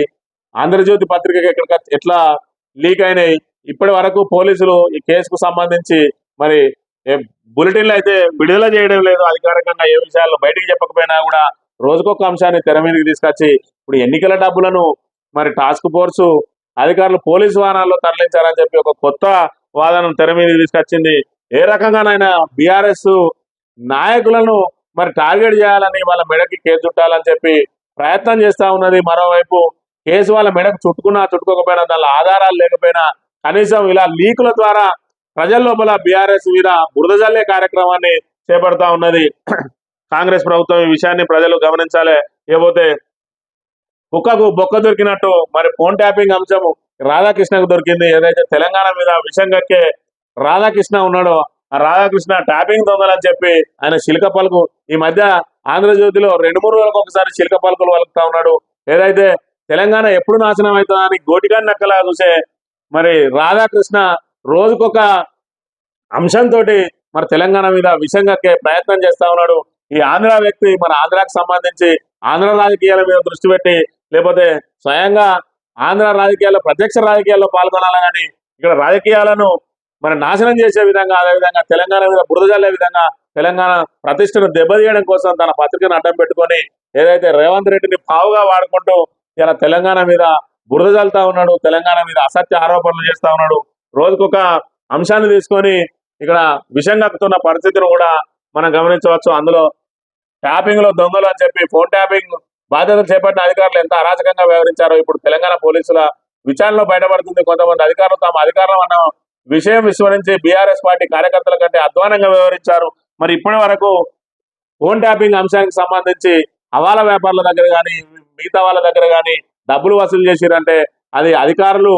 ఆంధ్రజ్యోతి పత్రికకి ఎట్లా లీక్ అయినాయి, ఇప్పటి వరకు పోలీసులు ఈ కేసుకు సంబంధించి మరి బులెటిన్లు అయితే విడుదల చేయడం లేదు. అధికారికంగా ఏ విషయాల్లో బయటికి చెప్పకపోయినా కూడా రోజుకొక అంశాన్ని తెర మీదకి తీసుకొచ్చి ఇప్పుడు ఎన్నికల డబ్బులను మరి టాస్క్ ఫోర్సు అధికారులు పోలీసు వాహనాల్లో తరలించారని చెప్పి ఒక కొత్త వాదనను తెర మీదకి తీసుకొచ్చింది. ఏ రకంగానైనా బీఆర్ఎస్ నాయకులను మరి టార్గెట్ చేయాలని, వాళ్ళ మెడకి కేసు చుట్టాలని చెప్పి ప్రయత్నం చేస్తా ఉన్నది. మరోవైపు కేసు వాళ్ళ మెడకు చుట్టుకున్నా చుట్టుకోకపోయినా, దానిలో ఆధారాలు లేకపోయినా కనీసం ఇలా లీకుల ద్వారా ప్రజల లోపల బీఆర్ఎస్ మీద బురద జల్లే కార్యక్రమాన్ని చేపడతా ఉన్నది కాంగ్రెస్ ప్రభుత్వం. ఈ విషయాన్ని ప్రజలు గమనించాలి. ఏపోతే కుక్కకు బొక్క దొరికినట్టు మరి ఫోన్ ట్యాపింగ్ అంశం రాధాకృష్ణకు దొరికింది. ఏదైతే తెలంగాణ మీద విషం కక్కే రాధాకృష్ణ ఉన్నాడో, ఆ రాధాకృష్ణ ట్యాపింగ్ దొంగలని చెప్పి ఆయన చిలక పలుకు ఈ మధ్య ఆంధ్రజ్యోతిలో 2-3 రోజులకు ఒకసారి చిలక పలుకులు వలుకుతా ఉన్నాడు. ఏదైతే తెలంగాణ ఎప్పుడు నాశనం అవుతుందని గోటికాన్ని నక్కలా చూసే మరి రాధాకృష్ణ రోజుకొక అంశంతో మరి తెలంగాణ మీద విషం కక్కే ప్రయత్నం చేస్తా ఉన్నాడు. ఈ ఆంధ్ర వ్యక్తి మన ఆంధ్రాకి సంబంధించి ఆంధ్ర రాజకీయాల మీద దృష్టి పెట్టి, లేకపోతే స్వయంగా ఆంధ్ర రాజకీయాల్లో ప్రత్యక్ష రాజకీయాల్లో పాల్గొనాలి, కానీ ఇక్కడ రాజకీయాలను మరి నాశనం చేసే విధంగా, అదేవిధంగా తెలంగాణ మీద బురద జల్లే విధంగా తెలంగాణ ప్రతిష్టను దెబ్బతీయడం కోసం తన పత్రికను అడ్డం పెట్టుకొని ఏదైతే రేవంత్ రెడ్డిని పావుగా వాడుకుంటూ ఇలా తెలంగాణ మీద బురద జల్లుతా ఉన్నాడు, తెలంగాణ మీద అసత్య ఆరోపణలు చేస్తా ఉన్నాడు. రోజుకొక అంశాన్ని తీసుకొని ఇక్కడ విషం కక్కుతున్న పరిస్థితిని కూడా మనం గమనించవచ్చు. అందులో ట్యాపింగ్ లో దొంగలు అని చెప్పి ఫోన్ ట్యాపింగ్ బాధ్యతలు చేపట్టిన అధికారులు ఎంత అరాచకంగా వ్యవహరించారో ఇప్పుడు తెలంగాణ పోలీసుల విచారణలో బయటపడుతుంది. కొంతమంది అధికారులు తమ అధికారులు అన్న విషయం విస్మరించి బీఆర్ఎస్ పార్టీ కార్యకర్తల కంటే అధ్వానంగా వ్యవహరించారు. మరి ఇప్పటి వరకు ఫోన్ ట్యాపింగ్ అంశానికి సంబంధించి హవాలా వ్యాపారుల దగ్గర కానీ మిగతా వాళ్ళ దగ్గర కానీ డబ్బులు వసూలు చేసిరంటే అది అధికారులు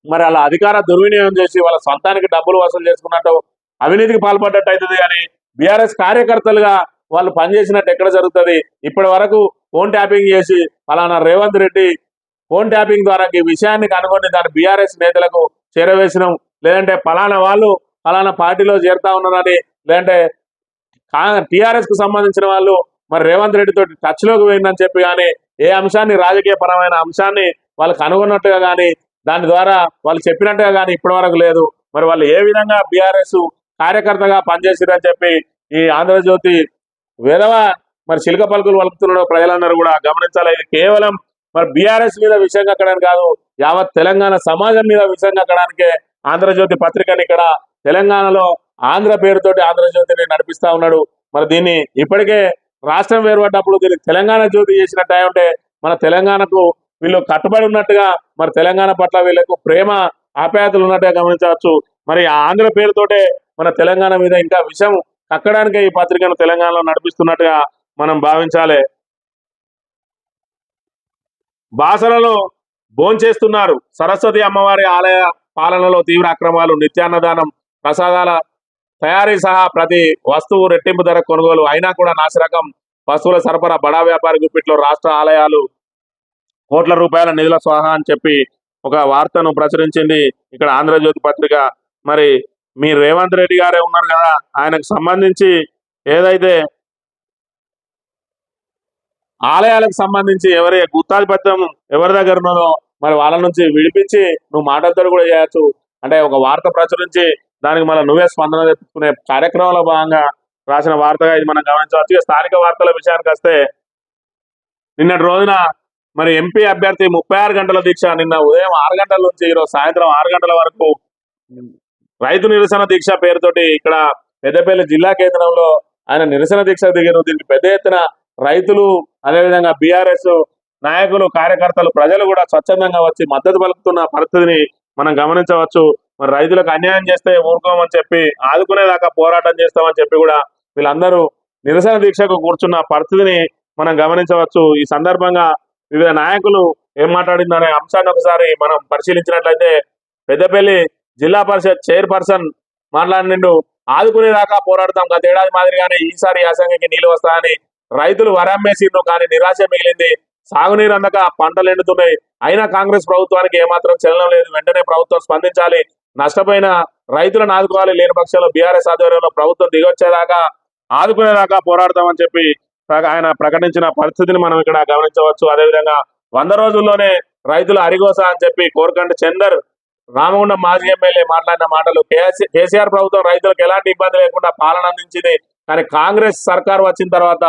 మరి అలా అధికార దుర్వినియోగం చేసి వాళ్ళ సొంతానికి డబ్బులు వసూలు చేసుకున్నట్టు అవినీతికి పాల్పడ్డట్టు అవుతుంది. కానీ బీఆర్ఎస్ కార్యకర్తలుగా వాళ్ళు పనిచేసినట్టు ఎక్కడ జరుగుతుంది? ఇప్పటి వరకు ఫోన్ ట్యాపింగ్ చేసి ఫలానా రేవంత్ రెడ్డి ఫోన్ ట్యాపింగ్ ద్వారా ఈ విషయాన్ని కనుగొని దాన్ని బీఆర్ఎస్ నేతలకు చేరవేసినాం, లేదంటే ఫలానా వాళ్ళు ఫలానా పార్టీలో చేరుతా ఉన్నారని, లేదంటే టీఆర్ఎస్ కు సంబంధించిన వాళ్ళు మరి రేవంత్ రెడ్డితో టచ్ లోకి పోయిందని చెప్పి కానీ ఏ అంశాన్ని రాజకీయ పరమైన అంశాన్ని వాళ్ళు కనుగొన్నట్టుగా కానీ దాని ద్వారా వాళ్ళు చెప్పినట్టుగా కానీ ఇప్పటి వరకు లేదు. మరి వాళ్ళు ఏ విధంగా బీఆర్ఎస్ కార్యకర్తగా పనిచేసిరని చెప్పి ఈ ఆంధ్రజ్యోతి వేదవ మరి చిలక పలుకులు వలుపుతున్నాడు. ప్రజలందరూ కూడా గమనించాలి. ఇది కేవలం మరి బీఆర్ఎస్ మీద విషయం కక్కడానికి కాదు, యావత్ తెలంగాణ సమాజం మీద విషయం కక్కడానికే ఆంధ్రజ్యోతి పత్రికని ఇక్కడ తెలంగాణలో ఆంధ్ర పేరుతోటి ఆంధ్రజ్యోతిని నడిపిస్తా ఉన్నాడు. మరి దీన్ని ఇప్పటికే రాష్ట్రం వేరుపడ్డప్పుడు దీనికి తెలంగాణ జ్యోతి చేసినట్టు ఉంటే మన తెలంగాణకు వీళ్ళు కట్టుబడి ఉన్నట్టుగా మరి తెలంగాణ పట్ల వీళ్ళకు ప్రేమ ఆప్యాయతలు ఉన్నట్టుగా గమనించవచ్చు. మరి ఆంధ్ర పేరుతోటే మన తెలంగాణ మీద ఇంకా విషయం కక్కడానికే ఈ పత్రికను తెలంగాణలో నడిపిస్తున్నట్టుగా మనం భావించాలి. బాసరలో భోంచేస్తున్నారు. సరస్వతి అమ్మవారి ఆలయ పాలనలో తీవ్ర అక్రమాలు, నిత్యాన్నదానం, ప్రసాదాల తయారీ సహా ప్రతి వస్తువు రెట్టింపు ధర కొనుగోలు అయినా కూడా నాసిరకం వస్తువుల సరఫరా, బడా వ్యాపారి గుప్పిట్లో రాష్ట్ర ఆలయాలు, కోట్ల రూపాయల నిధుల స్వాహా అని చెప్పి ఒక వార్తను ప్రచురించింది ఇక్కడ ఆంధ్రజ్యోతి పత్రిక. మరి మీ రేవంత్ రెడ్డి గారే ఉన్నారు కదా, ఆయనకు సంబంధించి ఏదైతే ఆలయాలకు సంబంధించి ఎవరి గుత్తాధిపత్యం ఎవరి దగ్గర ఉన్నదో మరి వాళ్ళ నుంచి విడిపించి నువ్వు మాటలతో కూడా చేయొచ్చు అంటే ఒక వార్త ప్రచురించి దానికి మళ్ళీ నువ్వే స్పందన తెచ్చుకునే కార్యక్రమంలో భాగంగా రాసిన వార్తగా ఇది మనం గమనించవచ్చు. ఇక స్థానిక వార్తల విషయానికి వస్తే నిన్నటి రోజున మరి ఎంపీ అభ్యర్థి 36 గంటల దీక్ష నిన్న ఉదయం 6 గంటల నుంచి ఈరోజు సాయంత్రం 6 గంటల వరకు రైతు నిరసన దీక్ష పేరుతోటి ఇక్కడ పెద్దపల్లి జిల్లా కేంద్రంలో ఆయన నిరసన దీక్ష దిగారు. దీనికి పెద్ద ఎత్తున రైతులు, అదేవిధంగా బీఆర్ఎస్ నాయకులు, కార్యకర్తలు, ప్రజలు కూడా స్వచ్ఛందంగా వచ్చి మద్దతు పలుకుతున్న పరిస్థితిని మనం గమనించవచ్చు. మరి రైతులకు అన్యాయం చేస్తే ఊరుకోమని చెప్పి, ఆదుకునేదాకా పోరాటం చేస్తామని చెప్పి కూడా వీళ్ళందరూ నిరసన దీక్షకు కూర్చున్న పరిస్థితిని మనం గమనించవచ్చు. ఈ సందర్భంగా వివిధ నాయకులు ఏం మాట్లాడిందనే అంశాన్ని ఒకసారి మనం పరిశీలించినట్లయితే పెద్దపల్లి జిల్లా పరిషత్ చైర్పర్సన్ మాట్లాడినిండు. ఆదుకునేదాకా పోరాడతాం, గతేడాది మాదిరిగానే ఈసారి యాసంగికి నీళ్లు వస్తాయని రైతులు వరమ్మేసిండ్రు, కానీ నిరాశ మిగిలింది. సాగునీరు అందక పంటలు ఎండుతున్నాయి. అయినా కాంగ్రెస్ ప్రభుత్వానికి ఏమాత్రం చలనం లేదు. వెంటనే ప్రభుత్వం స్పందించాలి, నష్టపోయిన రైతులను ఆదుకోవాలి. లేని పక్షంలో బీఆర్ఎస్ ఆధ్వర్యంలో ప్రభుత్వం దిగొచ్చేదాకా ఆదుకునేదాకా పోరాడతామని చెప్పి ఆయన ప్రకటించిన పరిస్థితిని మనం ఇక్కడ గమనించవచ్చు. అదేవిధంగా 100 రోజుల్లోనే రైతుల అరిగోస అని చెప్పి కోరకంటి చందర్ రామగుండం మాజీ ఎమ్మెల్యే మాట్లాడిన మాటలు. కేసీఆర్ ప్రభుత్వం రైతులకు ఎలాంటి ఇబ్బంది లేకుండా పాలన అందించింది, కానీ కాంగ్రెస్ సర్కార్ వచ్చిన తర్వాత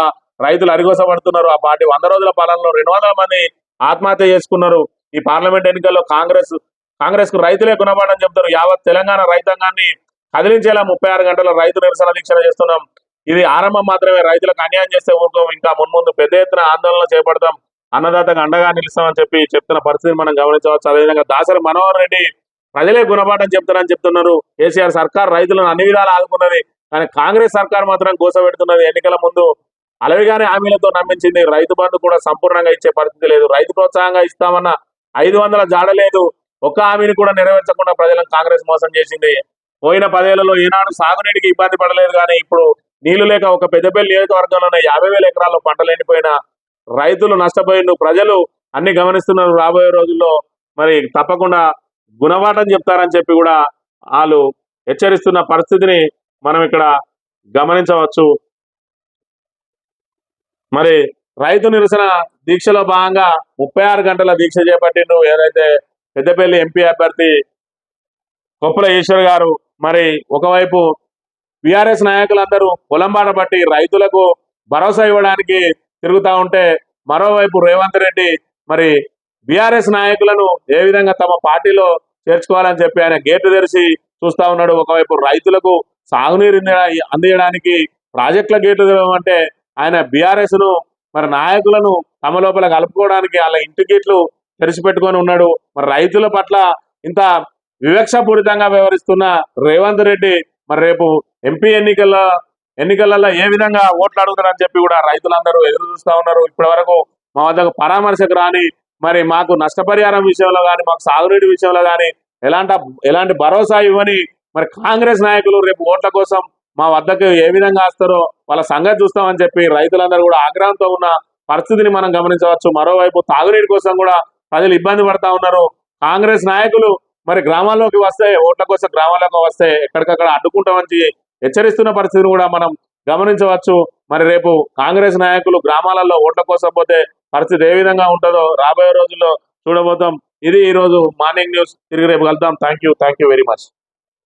రైతులు అరిగోస పడుతున్నారు. ఆ పార్టీ 100 రోజుల పాలనలో 200 మంది ఆత్మహత్య చేసుకున్నారు. ఈ పార్లమెంట్ ఎన్నికల్లో కాంగ్రెస్ కు రైతులే గుణపాఠం చెప్తారు. యావత్ తెలంగాణ రైతాంగాన్ని కదిలించేలా 36 గంటల రైతు నిరసన దీక్ష చేస్తున్నాం. ఇది ఆరంభం మాత్రమే. రైతులకు అన్యాయం చేస్తే ఊరుకోం, ఇంకా మున్ముందు పెద్ద ఎత్తున ఆందోళన చేపడతాం, అన్నదాతకు అండగా నిలుస్తామని చెప్పి చెప్తున్న పరిస్థితిని మనం గమనించవచ్చు. అదేవిధంగా దాసరి మనోహర్ రెడ్డి ప్రజలే గుణపాఠం చెప్తారని చెప్తున్నారు. కేసీఆర్ సర్కార్ రైతులను అన్ని విధాలు ఆదుకున్నది, కానీ కాంగ్రెస్ సర్కార్ మాత్రం గోసపెడుతున్నది. ఎన్నికల ముందు అలవిగానే హామీలతో నమ్మించింది. రైతు బంధు కూడా సంపూర్ణంగా ఇచ్చే పరిస్థితి లేదు. రైతు ప్రోత్సాహంగా ఇస్తామన్న 500 జాడలేదు. ఒక్క హామీని కూడా నెరవేర్చకుండా ప్రజలను కాంగ్రెస్ మోసం చేసింది. పోయిన 10 ఏళ్లలో ఈనాడు సాగునీటికి ఇబ్బంది పడలేదు, కానీ ఇప్పుడు నీళ్లు లేక ఒక పెద్దపల్లి నియోజకవర్గంలోనే 50,000 ఎకరాల్లో పంటలు ఎండిపోయిన రైతులు నష్టపోయిండు. ప్రజలు అన్ని గమనిస్తున్నారు. రాబోయే రోజుల్లో మరి తప్పకుండా గుణపాఠం చెప్తారని చెప్పి కూడా వాళ్ళు హెచ్చరిస్తున్న పరిస్థితిని మనం ఇక్కడ గమనించవచ్చు. మరి రైతు నిరసన దీక్షలో భాగంగా 36 గంటల దీక్ష చేపట్టిండు ఏదైతే పెద్దపల్లి ఎంపీ అభ్యర్థి కొప్పుల ఈశ్వర్ గారు. మరి ఒకవైపు బీఆర్ఎస్ నాయకులందరూ పొలంబాట పట్టి రైతులకు భరోసా ఇవ్వడానికి తిరుగుతూ ఉంటే, మరోవైపు రేవంత్ రెడ్డి మరి బీఆర్ఎస్ నాయకులను ఏ విధంగా తమ పార్టీలో చేర్చుకోవాలని చెప్పి ఆయన గేట్లు తెరిచి చూస్తా ఉన్నాడు. ఒకవైపు రైతులకు సాగునీరు అందించడానికి ప్రాజెక్టుల గేట్లు తెరవమంటే ఆయన బీఆర్ఎస్ ను మరి నాయకులను తమ లోపల కలుపుకోవడానికి వాళ్ళ ఇంటి గేట్లు తెరిచిపెట్టుకొని ఉన్నాడు. మరి రైతుల పట్ల ఇంత వివక్షపూరితంగా వ్యవహరిస్తున్న రేవంత్ రెడ్డి మరి రేపు ఎంపీ ఎన్నికలలో ఏ విధంగా ఓట్లు అడుగుతారని చెప్పి కూడా రైతులందరూ ఎదురు చూస్తా ఉన్నారు. ఇప్పటి వరకు మా వద్దకు పరామర్శకు రాని, మరి మాకు నష్టపరిహారం విషయంలో కానీ, మాకు సాగునీటి విషయంలో కానీ ఎలాంటి భరోసా ఇవ్వని మరి కాంగ్రెస్ నాయకులు రేపు ఓట్ల కోసం మా వద్దకు ఏ విధంగా వస్తారో వాళ్ళ సంగతి చూస్తామని చెప్పి రైతులందరూ కూడా ఆగ్రహంతో ఉన్న పరిస్థితిని మనం గమనించవచ్చు. మరోవైపు తాగునీటి కోసం కూడా ప్రజలు ఇబ్బంది పడతా ఉన్నారు. కాంగ్రెస్ నాయకులు మరి గ్రామాల్లోకి వస్తే, ఓట్ల కోసం గ్రామాల్లోకి వస్తే ఎక్కడికక్కడ అడ్డుకుంటామని హెచ్చరిస్తున్న పరిస్థితిని కూడా మనం గమనించవచ్చు. మరి రేపు కాంగ్రెస్ నాయకులు గ్రామాలలో ఓట్ల కోసం పోతే పరిస్థితి ఏ విధంగా ఉంటుందో రాబోయే రోజుల్లో చూడబోతాం. ఇది ఈ రోజు మార్నింగ్ న్యూస్. తిరిగి రేపు కలుద్దాం. Thank you very much.